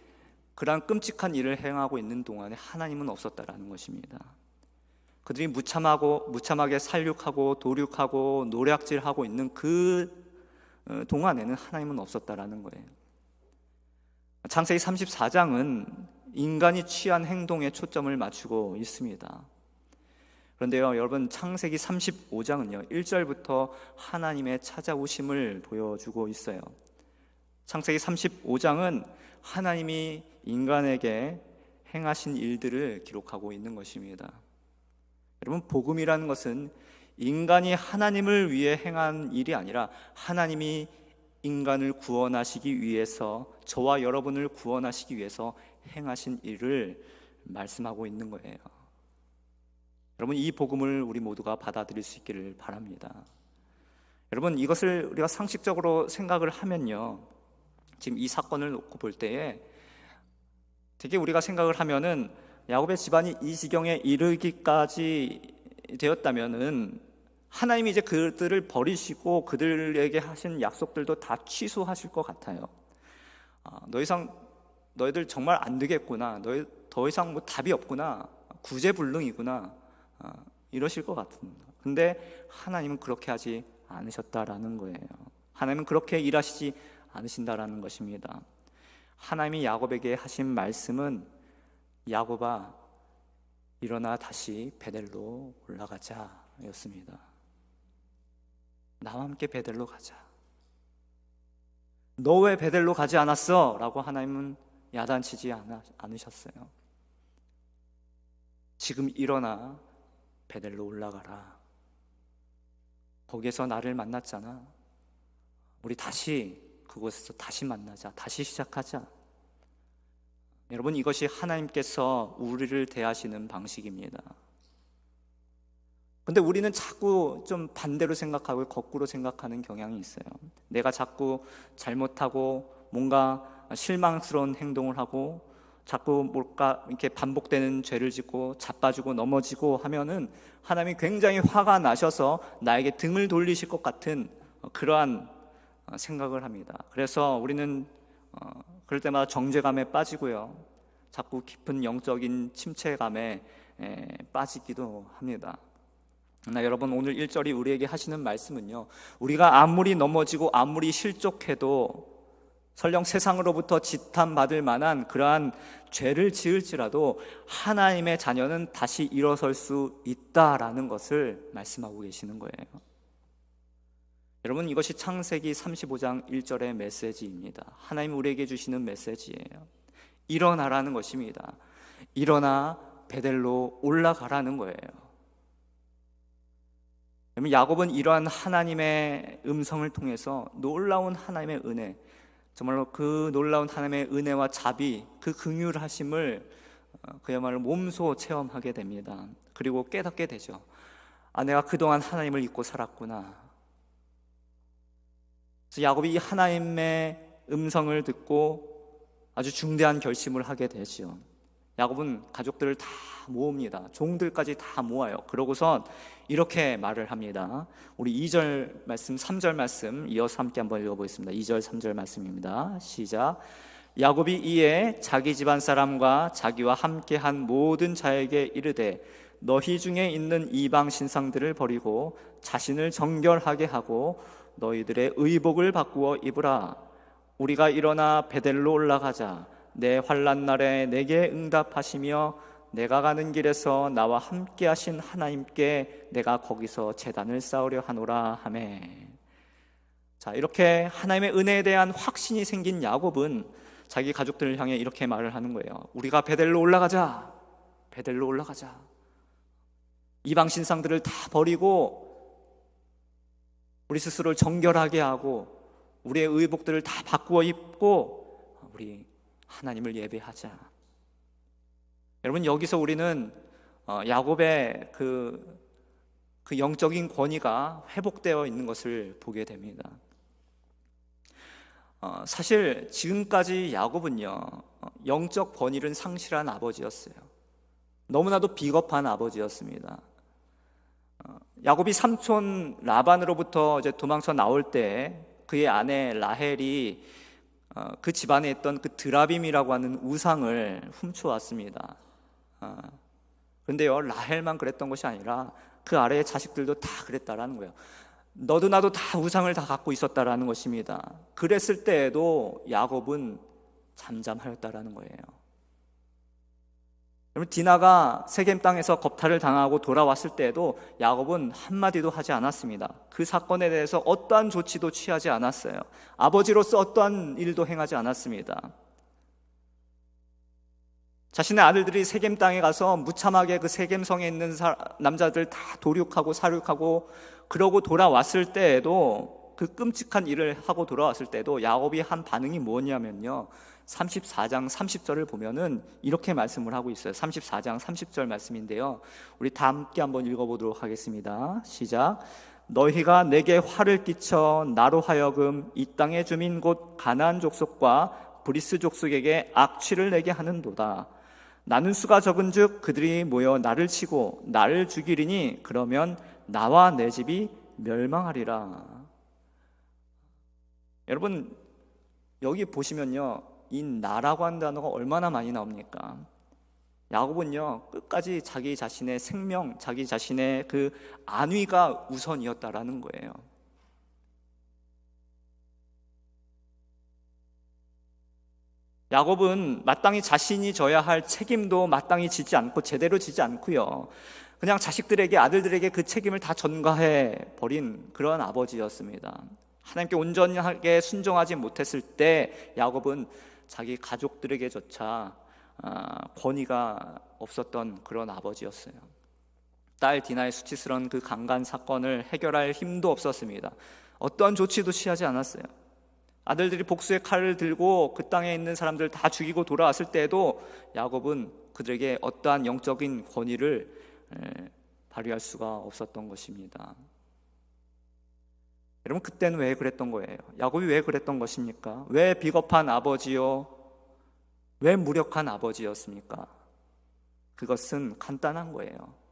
그러한 끔찍한 일을 행하고 있는 동안에 하나님은 없었다라는 것입니다. 그들이 무참하게 살육하고 도륙하고 노략질하고 있는 그 동안에는 하나님은 없었다라는 거예요. 창세기 34장은 인간이 취한 행동에 초점을 맞추고 있습니다. 그런데요, 여러분, 창세기 35장은요 1절부터 하나님의 찾아오심을 보여주고 있어요. 창세기 35장은 하나님이 인간에게 행하신 일들을 기록하고 있는 것입니다. 여러분, 복음이라는 것은 인간이 하나님을 위해 행한 일이 아니라 하나님이 인간을 구원하시기 위해서, 저와 여러분을 구원하시기 위해서 행하신 일을 말씀하고 있는 거예요. 여러분, 이 복음을 우리 모두가 받아들일 수 있기를 바랍니다. 여러분, 이것을 우리가 상식적으로 생각을 하면요, 지금 이 사건을 놓고 볼 때에 되게 우리가 생각을 하면은 야곱의 집안이 이 지경에 이르기까지 되었다면은 하나님이 이제 그들을 버리시고 그들에게 하신 약속들도 다 취소하실 것 같아요. 너희들 정말 안 되겠구나, 너희 더 이상 뭐 답이 없구나, 구제불능이구나, 이러실 것 같습니다. 근데 하나님은 그렇게 하지 않으셨다라는 거예요. 하나님은 그렇게 일하시지 않으신다라는 것입니다. 하나님이 야곱에게 하신 말씀은 야곱아, 일어나 다시 베델로 올라가자 였습니다. 나와 함께 베델로 가자. 너 왜 베델로 가지 않았어? 라고 하나님은 야단치지 않으셨어요. 지금 일어나 베델로 올라가라. 거기에서 나를 만났잖아. 우리 다시 그곳에서 다시 만나자. 다시 시작하자. 여러분, 이것이 하나님께서 우리를 대하시는 방식입니다. 근데 우리는 자꾸 좀 반대로 생각하고 거꾸로 생각하는 경향이 있어요. 내가 자꾸 잘못하고 뭔가 실망스러운 행동을 하고 자꾸 뭔가 이렇게 반복되는 죄를 짓고 자빠지고 넘어지고 하면은 하나님이 굉장히 화가 나셔서 나에게 등을 돌리실 것 같은 그러한 생각을 합니다. 그래서 우리는 그럴 때마다 정죄감에 빠지고요, 자꾸 깊은 영적인 침체감에 빠지기도 합니다. 그러나 여러분, 오늘 1절이 우리에게 하시는 말씀은요, 우리가 아무리 넘어지고 아무리 실족해도 설령 세상으로부터 지탄받을 만한 그러한 죄를 지을지라도 하나님의 자녀는 다시 일어설 수 있다라는 것을 말씀하고 계시는 거예요. 여러분, 이것이 창세기 35장 1절의 메시지입니다. 하나님 우리에게 주시는 메시지예요. 일어나라는 것입니다. 일어나 베델로 올라가라는 거예요. 여러분, 야곱은 이러한 하나님의 음성을 통해서 놀라운 하나님의 은혜, 정말로 그 놀라운 하나님의 은혜와 자비, 그 긍휼하심을 그야말로 몸소 체험하게 됩니다. 그리고 깨닫게 되죠. 아, 내가 그동안 하나님을 잊고 살았구나. 그래서 야곱이 이 하나님의 음성을 듣고 아주 중대한 결심을 하게 되죠. 야곱은 가족들을 다 모읍니다. 종들까지 다 모아요. 그러고선 이렇게 말을 합니다. 우리 2절 말씀, 3절 말씀 이어서 함께 한번 읽어보겠습니다. 2절, 3절 말씀입니다. 시작. 야곱이 이에 자기 집안 사람과 자기와 함께한 모든 자에게 이르되 너희 중에 있는 이방 신상들을 버리고 자신을 정결하게 하고 너희들의 의복을 바꾸어 입으라. 우리가 일어나 베델로 올라가자. 내 환난 날에 내게 응답하시며 내가 가는 길에서 나와 함께 하신 하나님께 내가 거기서 제단을 쌓으려 하노라 하매. 자, 이렇게 하나님의 은혜에 대한 확신이 생긴 야곱은 자기 가족들을 향해 이렇게 말을 하는 거예요. 우리가 베델로 올라가자. 베델로 올라가자. 이방 신상들을 다 버리고 우리 스스로를 정결하게 하고 우리의 의복들을 다 바꾸어 입고 우리 하나님을 예배하자. 여러분, 여기서 우리는 야곱의 그 영적인 권위가 회복되어 있는 것을 보게 됩니다. 사실 지금까지 야곱은요, 영적 권위를 상실한 아버지였어요. 너무나도 비겁한 아버지였습니다. 야곱이 삼촌 라반으로부터 이제 도망쳐 나올 때 그의 아내 라헬이 그 집안에 있던 그 드라빔이라고 하는 우상을 훔쳐왔습니다. 그런데요, 라헬만 그랬던 것이 아니라 그 아래의 자식들도 다 그랬다라는 거예요. 너도 나도 다 우상을 다 갖고 있었다라는 것입니다. 그랬을 때에도 야곱은 잠잠하였다라는 거예요. 여러분, 디나가 세겜 땅에서 겁탈을 당하고 돌아왔을 때에도 야곱은 한마디도 하지 않았습니다. 그 사건에 대해서 어떠한 조치도 취하지 않았어요. 아버지로서 어떠한 일도 행하지 않았습니다. 자신의 아들들이 세겜 땅에 가서 무참하게 그 세겜성에 있는 남자들 다 도륙하고 사륙하고 그러고 돌아왔을 때에도, 그 끔찍한 일을 하고 돌아왔을 때도 야곱이 한 반응이 뭐냐면요, 34장 30절을 보면은 이렇게 말씀을 하고 있어요. 34장 30절 말씀인데요, 우리 다 함께 한번 읽어보도록 하겠습니다. 시작. 너희가 내게 화를 끼쳐 나로 하여금 이 땅의 주민 곧 가나안 족속과 브리스 족속에게 악취를 내게 하는도다. 나는 수가 적은즉 그들이 모여 나를 치고 나를 죽이리니 그러면 나와 내 집이 멸망하리라. 여러분, 여기 보시면요, 이 나라고 하는 단어가 얼마나 많이 나옵니까? 야곱은요, 끝까지 자기 자신의 생명, 자기 자신의 그 안위가 우선이었다라는 거예요. 야곱은 마땅히 자신이 져야 할 책임도 마땅히 지지 않고 제대로 지지 않고요, 그냥 자식들에게, 아들들에게 그 책임을 다 전가해 버린 그런 아버지였습니다. 하나님께 온전하게 순종하지 못했을 때 야곱은 자기 가족들에게조차 권위가 없었던 그런 아버지였어요. 딸 디나의 수치스러운 그 강간 사건을 해결할 힘도 없었습니다. 어떠한 조치도 취하지 않았어요. 아들들이 복수의 칼을 들고 그 땅에 있는 사람들 다 죽이고 돌아왔을 때에도 야곱은 그들에게 어떠한 영적인 권위를 발휘할 수가 없었던 것입니다. 여러분, 그때는 왜 그랬던 거예요? 야곱이 왜 그랬던 것입니까? 왜 비겁한 아버지요? 왜 무력한 아버지였습니까? 그것은 간단한 거예요.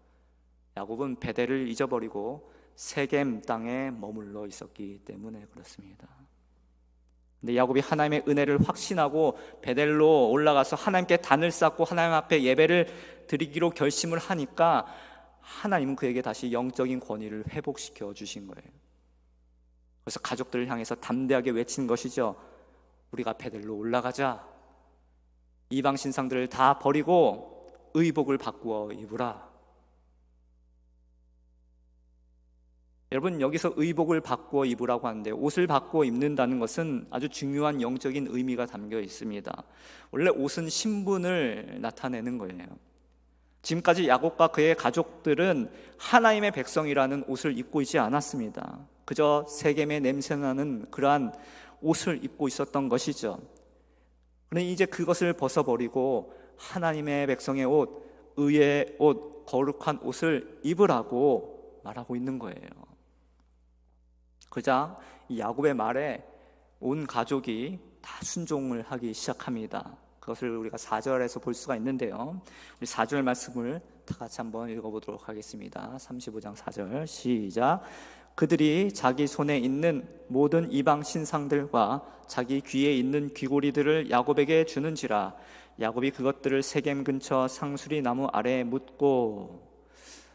야곱은 베델을 잊어버리고 세겜 땅에 머물러 있었기 때문에 그렇습니다. 근데 야곱이 하나님의 은혜를 확신하고 베델로 올라가서 하나님께 단을 쌓고 하나님 앞에 예배를 드리기로 결심을 하니까 하나님은 그에게 다시 영적인 권위를 회복시켜 주신 거예요. 그래서 가족들을 향해서 담대하게 외친 것이죠. 우리가 베델로 올라가자. 이방 신상들을 다 버리고 의복을 바꾸어 입으라. 여러분, 여기서 의복을 바꾸어 입으라고 하는데 옷을 바꾸어 입는다는 것은 아주 중요한 영적인 의미가 담겨 있습니다. 원래 옷은 신분을 나타내는 거예요. 지금까지 야곱과 그의 가족들은 하나님의 백성이라는 옷을 입고 있지 않았습니다. 그저 세겜의 냄새나는 그러한 옷을 입고 있었던 것이죠. 그런데 이제 그것을 벗어버리고 하나님의 백성의 옷, 의의 옷, 거룩한 옷을 입으라고 말하고 있는 거예요. 그러자 이 야곱의 말에 온 가족이 다 순종을 하기 시작합니다. 그것을 우리가 4절에서 볼 수가 있는데요. 우리 4절 말씀을 다 같이 한번 읽어보도록 하겠습니다. 35장 4절 시작. 그들이 자기 손에 있는 모든 이방 신상들과 자기 귀에 있는 귀고리들을 야곱에게 주는지라. 야곱이 그것들을 세겜 근처 상수리 나무 아래에 묻고.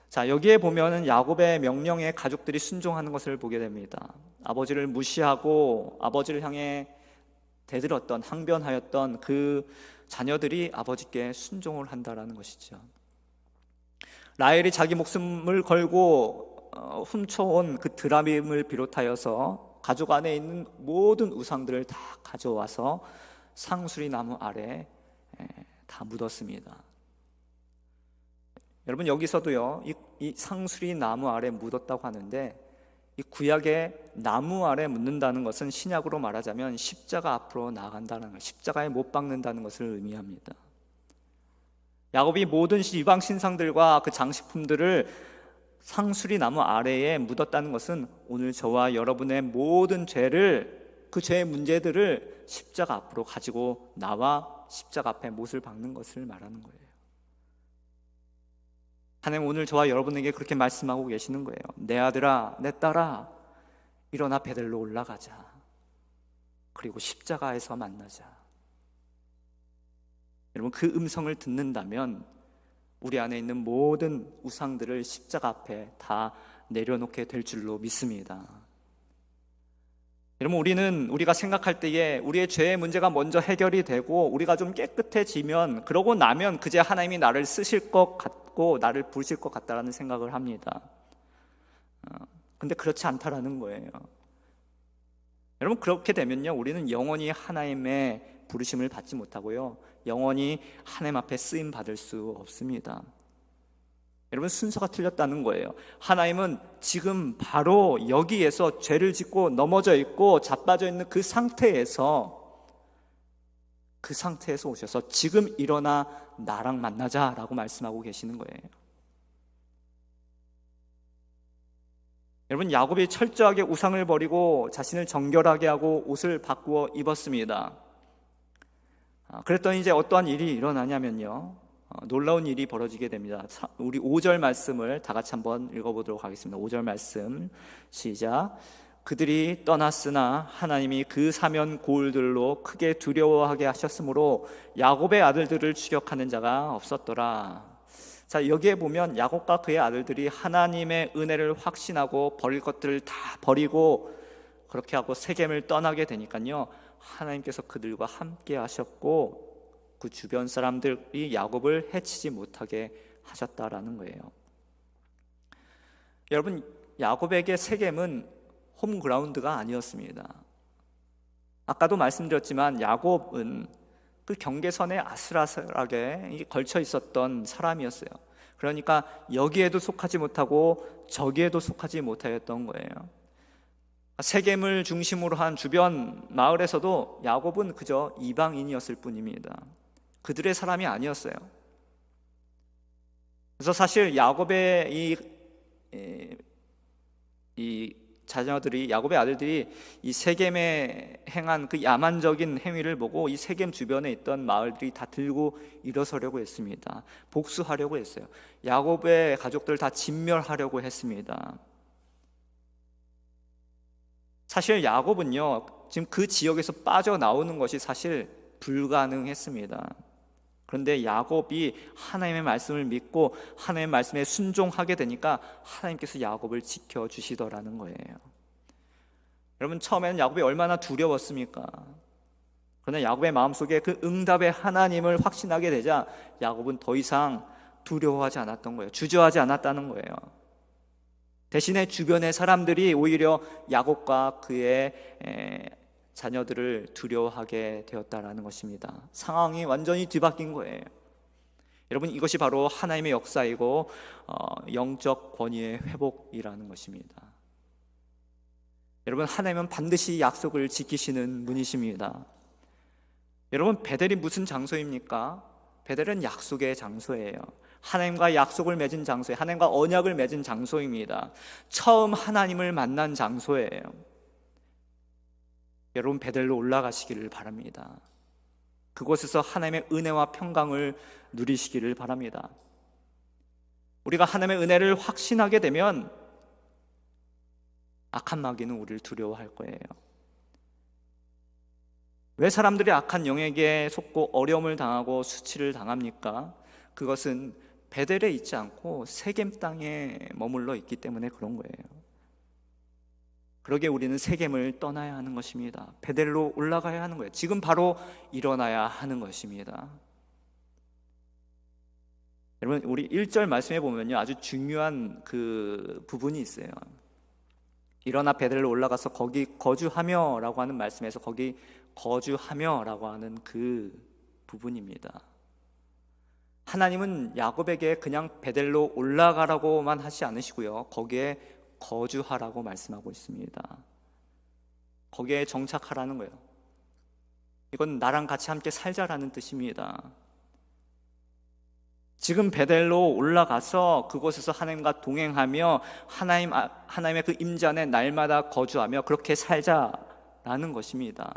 자, 여기에 보면은 야곱의 명령에 가족들이 순종하는 것을 보게 됩니다. 아버지를 무시하고 아버지를 향해 대들었던, 항변하였던 그 자녀들이 아버지께 순종을 한다라는 것이죠. 라헬이 자기 목숨을 걸고 훔쳐온 그 드라빔을 비롯하여서 가족 안에 있는 모든 우상들을 다 가져와서 상수리 나무 아래 다 묻었습니다. 여러분, 여기서도요, 이 상수리 나무 아래 묻었다고 하는데 이 구약의 나무 아래 묻는다는 것은 신약으로 말하자면 십자가 앞으로 나아간다는 것, 십자가에 못 박는다는 것을 의미합니다. 야곱이 모든 이방 신상들과 그 장식품들을 상수리 나무 아래에 묻었다는 것은 오늘 저와 여러분의 모든 죄를, 그 죄의 문제들을 십자가 앞으로 가지고 나와 십자가 앞에 못을 박는 것을 말하는 거예요. 하나님 오늘 저와 여러분에게 그렇게 말씀하고 계시는 거예요. 내 아들아, 내 딸아, 일어나 베델로 올라가자. 그리고 십자가에서 만나자. 여러분, 그 음성을 듣는다면 우리 안에 있는 모든 우상들을 십자가 앞에 다 내려놓게 될 줄로 믿습니다. 여러분, 우리가 생각할 때에 우리의 죄의 문제가 먼저 해결이 되고 우리가 좀 깨끗해지면, 그러고 나면 그제 하나님이 나를 쓰실 것 같고 나를 부르실 것 같다라는 생각을 합니다. 근데 그렇지 않다라는 거예요. 여러분, 그렇게 되면요, 우리는 영원히 하나님의 부르심을 받지 못하고요, 영원히 하나님 앞에 쓰임 받을 수 없습니다. 여러분, 순서가 틀렸다는 거예요. 하나님은 지금 바로 여기에서 죄를 짓고 넘어져 있고 자빠져 있는 그 상태에서 오셔서 지금 일어나 나랑 만나자라고 말씀하고 계시는 거예요. 여러분, 야곱이 철저하게 우상을 버리고 자신을 정결하게 하고 옷을 바꾸어 입었습니다. 그랬더니 이제 어떠한 일이 일어나냐면요, 놀라운 일이 벌어지게 됩니다. 우리 5절 말씀을 다 같이 한번 읽어보도록 하겠습니다. 5절 말씀 시작. 그들이 떠났으나 하나님이 그 사면 고울들로 크게 두려워하게 하셨으므로 야곱의 아들들을 추격하는 자가 없었더라. 자, 여기에 보면 야곱과 그의 아들들이 하나님의 은혜를 확신하고 버릴 것들을 다 버리고 그렇게 하고 세겜을 떠나게 되니까요, 하나님께서 그들과 함께 하셨고 그 주변 사람들이 야곱을 해치지 못하게 하셨다라는 거예요. 여러분, 야곱에게 세겜은 홈그라운드가 아니었습니다. 아까도 말씀드렸지만 야곱은 그 경계선에 아슬아슬하게 걸쳐 있었던 사람이었어요. 그러니까 여기에도 속하지 못하고 저기에도 속하지 못하였던 거예요. 세겜을 중심으로 한 주변 마을에서도 야곱은 그저 이방인이었을 뿐입니다. 그들의 사람이 아니었어요. 그래서 사실 야곱의 이 자녀들이, 야곱의 아들들이 이 세겜에 행한 그 야만적인 행위를 보고 이 세겜 주변에 있던 마을들이 다 들고 일어서려고 했습니다. 복수하려고 했어요. 야곱의 가족들 다 진멸하려고 했습니다. 사실 야곱은요, 지금 그 지역에서 빠져나오는 것이 사실 불가능했습니다. 그런데 야곱이 하나님의 말씀을 믿고 하나님의 말씀에 순종하게 되니까 하나님께서 야곱을 지켜주시더라는 거예요. 여러분, 처음에는 야곱이 얼마나 두려웠습니까? 그러나 야곱의 마음속에 그 응답의 하나님을 확신하게 되자 야곱은 더 이상 두려워하지 않았던 거예요. 주저하지 않았다는 거예요. 대신에 주변의 사람들이 오히려 야곱과 그의 자녀들을 두려워하게 되었다라는 것입니다. 상황이 완전히 뒤바뀐 거예요. 여러분, 이것이 바로 하나님의 역사이고 영적 권위의 회복이라는 것입니다. 여러분, 하나님은 반드시 약속을 지키시는 분이십니다. 여러분, 베델이 무슨 장소입니까? 베델은 약속의 장소예요. 하나님과 약속을 맺은 장소예요. 하나님과 언약을 맺은 장소입니다. 처음 하나님을 만난 장소예요. 여러분, 베델로 올라가시기를 바랍니다. 그곳에서 하나님의 은혜와 평강을 누리시기를 바랍니다. 우리가 하나님의 은혜를 확신하게 되면 악한 마귀는 우리를 두려워할 거예요. 왜 사람들이 악한 영에게 속고 어려움을 당하고 수치를 당합니까? 그것은 베델에 있지 않고 세겜 땅에 머물러 있기 때문에 그런 거예요. 그러기에 우리는 세겜을 떠나야 하는 것입니다. 베델로 올라가야 하는 거예요. 지금 바로 일어나야 하는 것입니다. 여러분, 우리 1절 말씀해 보면요, 아주 중요한 그 부분이 있어요. 일어나 베델로 올라가서 거기 거주하며 라고 하는 말씀에서 거기 거주하며 라고 하는 그 부분입니다. 하나님은 야곱에게 그냥 베델로 올라가라고만 하지 않으시고요, 거기에 거주하라고 말씀하고 있습니다. 거기에 정착하라는 거예요. 이건 나랑 같이 함께 살자라는 뜻입니다. 지금 베델로 올라가서 그곳에서 하나님과 동행하며 하나님의 그 임재 안에 날마다 거주하며 그렇게 살자라는 것입니다.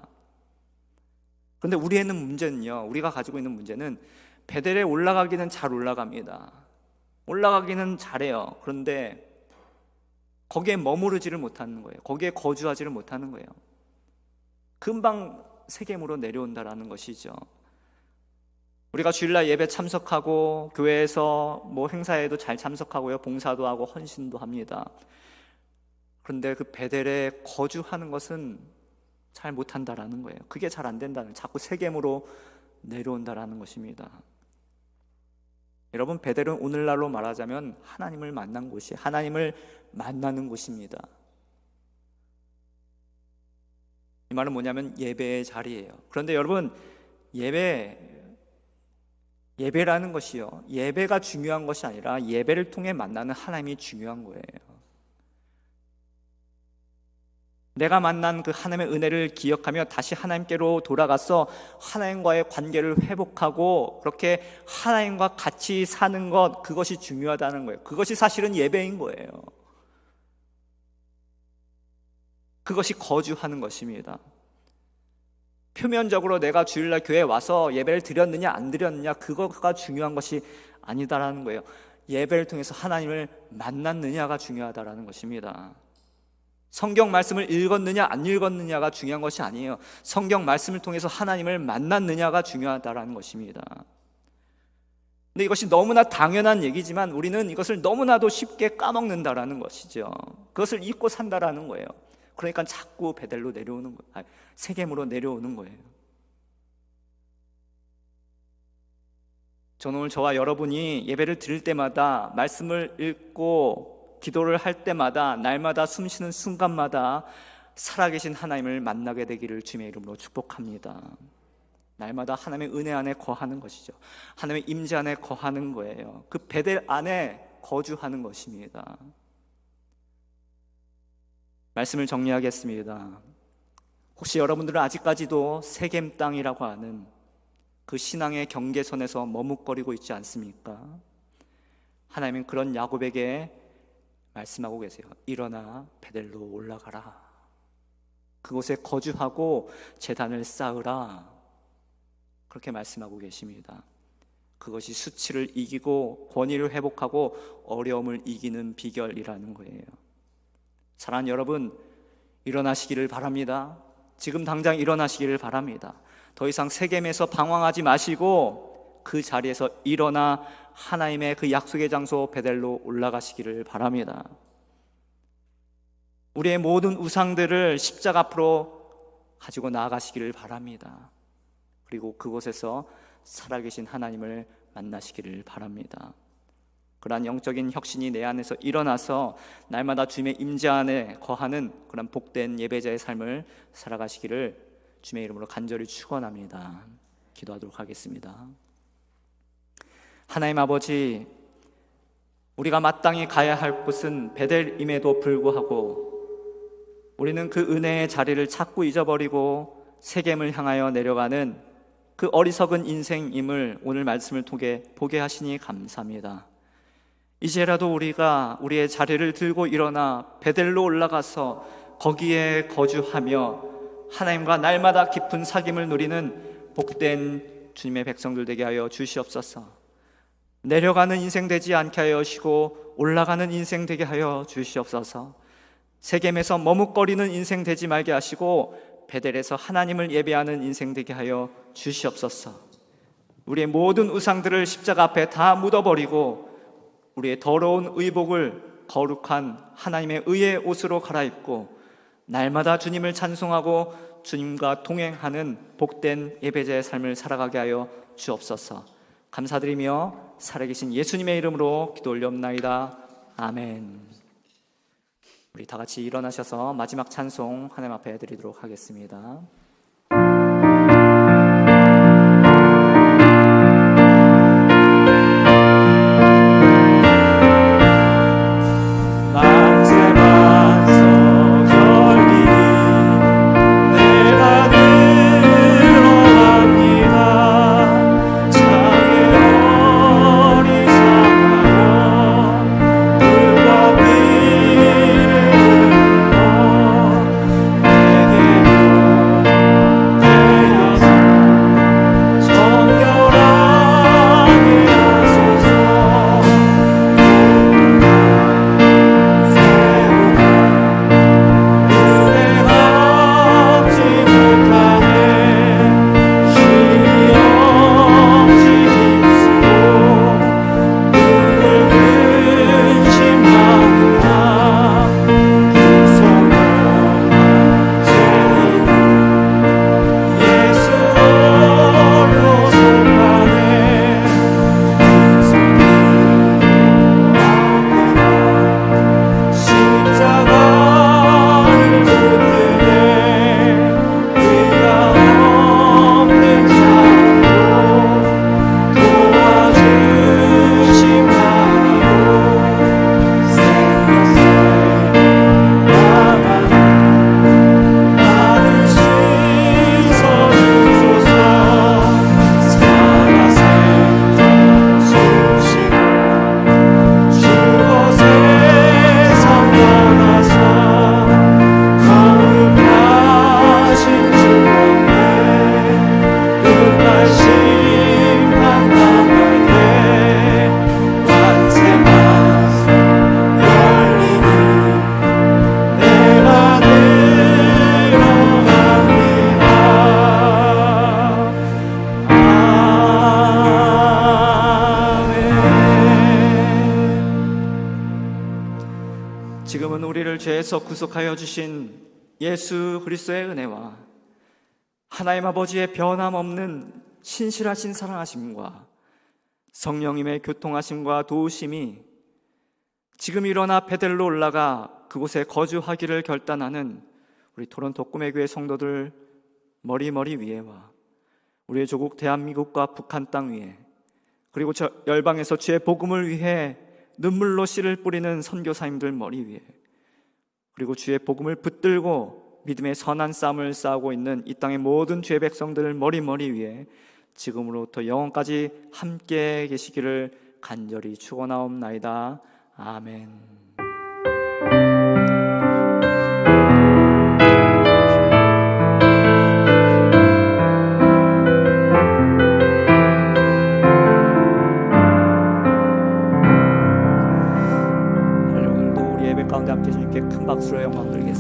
그런데 우리가 가지고 있는 문제는 베델에 올라가기는 잘 올라갑니다. 올라가기는 잘해요. 그런데 거기에 머무르지를 못하는 거예요. 거기에 거주하지를 못하는 거예요. 금방 세겜으로 내려온다라는 것이죠. 우리가 주일날 예배 참석하고 교회에서 뭐 행사에도 잘 참석하고요, 봉사도 하고 헌신도 합니다. 그런데 그 베델에 거주하는 것은 잘 못한다라는 거예요. 그게 잘 안 된다는, 자꾸 세겜으로 내려온다라는 것입니다. 여러분, 베델은 오늘날로 말하자면 하나님을 만난 곳이, 하나님을 만나는 곳입니다. 이 말은 뭐냐면 예배의 자리예요. 그런데 여러분, 예배라는 것이요, 예배가 중요한 것이 아니라 예배를 통해 만나는 하나님이 중요한 거예요. 내가 만난 그 하나님의 은혜를 기억하며 다시 하나님께로 돌아가서 하나님과의 관계를 회복하고 그렇게 하나님과 같이 사는 것, 그것이 중요하다는 거예요. 그것이 사실은 예배인 거예요. 그것이 거주하는 것입니다. 표면적으로 내가 주일날 교회에 와서 예배를 드렸느냐 안 드렸느냐, 그거가 중요한 것이 아니다라는 거예요. 예배를 통해서 하나님을 만났느냐가 중요하다라는 것입니다. 성경 말씀을 읽었느냐 안 읽었느냐가 중요한 것이 아니에요. 성경 말씀을 통해서 하나님을 만났느냐가 중요하다라는 것입니다. 근데 이것이 너무나 당연한 얘기지만 우리는 이것을 너무나도 쉽게 까먹는다라는 것이죠. 그것을 잊고 산다라는 거예요. 그러니까 자꾸 베델로 내려오는 거예요. 세겜으로 내려오는 거예요. 저는 오늘 저와 여러분이 예배를 드릴 때마다, 말씀을 읽고 기도를 할 때마다, 날마다 숨쉬는 순간마다 살아계신 하나님을 만나게 되기를 주님의 이름으로 축복합니다. 날마다 하나님의 은혜 안에 거하는 것이죠. 하나님의 임재 안에 거하는 거예요. 그 베델 안에 거주하는 것입니다. 말씀을 정리하겠습니다. 혹시 여러분들은 아직까지도 세겜 땅이라고 하는 그 신앙의 경계선에서 머뭇거리고 있지 않습니까? 하나님은 그런 야곱에게 말씀하고 계세요. 일어나 베델로 올라가라. 그곳에 거주하고 제단을 쌓으라. 그렇게 말씀하고 계십니다. 그것이 수치를 이기고 권위를 회복하고 어려움을 이기는 비결이라는 거예요. 사랑하는 여러분, 일어나시기를 바랍니다. 지금 당장 일어나시기를 바랍니다. 더 이상 세겜에서 방황하지 마시고 그 자리에서 일어나 하나님의 그 약속의 장소 베델로 올라가시기를 바랍니다. 우리의 모든 우상들을 십자가 앞으로 가지고 나아가시기를 바랍니다. 그리고 그곳에서 살아계신 하나님을 만나시기를 바랍니다. 그러한 영적인 혁신이 내 안에서 일어나서 날마다 주님의 임재 안에 거하는 그런 복된 예배자의 삶을 살아가시기를 주님의 이름으로 간절히 축원합니다. 기도하도록 하겠습니다. 하나님 아버지, 우리가 마땅히 가야 할 곳은 베델임에도 불구하고 우리는 그 은혜의 자리를 자꾸 잊어버리고 세겜을 향하여 내려가는 그 어리석은 인생임을 오늘 말씀을 통해 보게 하시니 감사합니다. 이제라도 우리가 우리의 자리를 들고 일어나 베델로 올라가서 거기에 거주하며 하나님과 날마다 깊은 사귐을 누리는 복된 주님의 백성들 되게 하여 주시옵소서. 내려가는 인생 되지 않게 하여 주시고 올라가는 인생 되게 하여 주시옵소서. 세겜에서 머뭇거리는 인생 되지 말게 하시고 베델에서 하나님을 예배하는 인생 되게 하여 주시옵소서. 우리의 모든 우상들을 십자가 앞에 다 묻어버리고 우리의 더러운 의복을 거룩한 하나님의 의의 옷으로 갈아입고 날마다 주님을 찬송하고 주님과 동행하는 복된 예배자의 삶을 살아가게 하여 주옵소서. 감사드리며 살아계신 예수님의 이름으로 기도 올려옵나이다. 아멘. 우리 다 같이 일어나셔서 마지막 찬송 하나님 앞에 드리도록 하겠습니다. 지금은 우리를 죄에서 구속하여 주신 예수 그리스도의 은혜와 하나님 아버지의 변함없는 신실하신 사랑하심과 성령님의 교통하심과 도우심이 지금 일어나 베델로 올라가 그곳에 거주하기를 결단하는 우리 토론토 꿈의 교회 성도들 머리 위에와 우리의 조국 대한민국과 북한 땅 위에, 그리고 저 열방에서 주의 복음을 위해 눈물로 씨를 뿌리는 선교사님들 머리 위에, 그리고 주의 복음을 붙들고 믿음의 선한 싸움을 싸우고 있는 이 땅의 모든 주의 백성들 머리 위에 지금으로부터 영원까지 함께 계시기를 간절히 축원하옵나이다. 아멘. 오늘도 우리 예배 가운데 함께 주님께 큰 박수로 영광 드리겠습니다.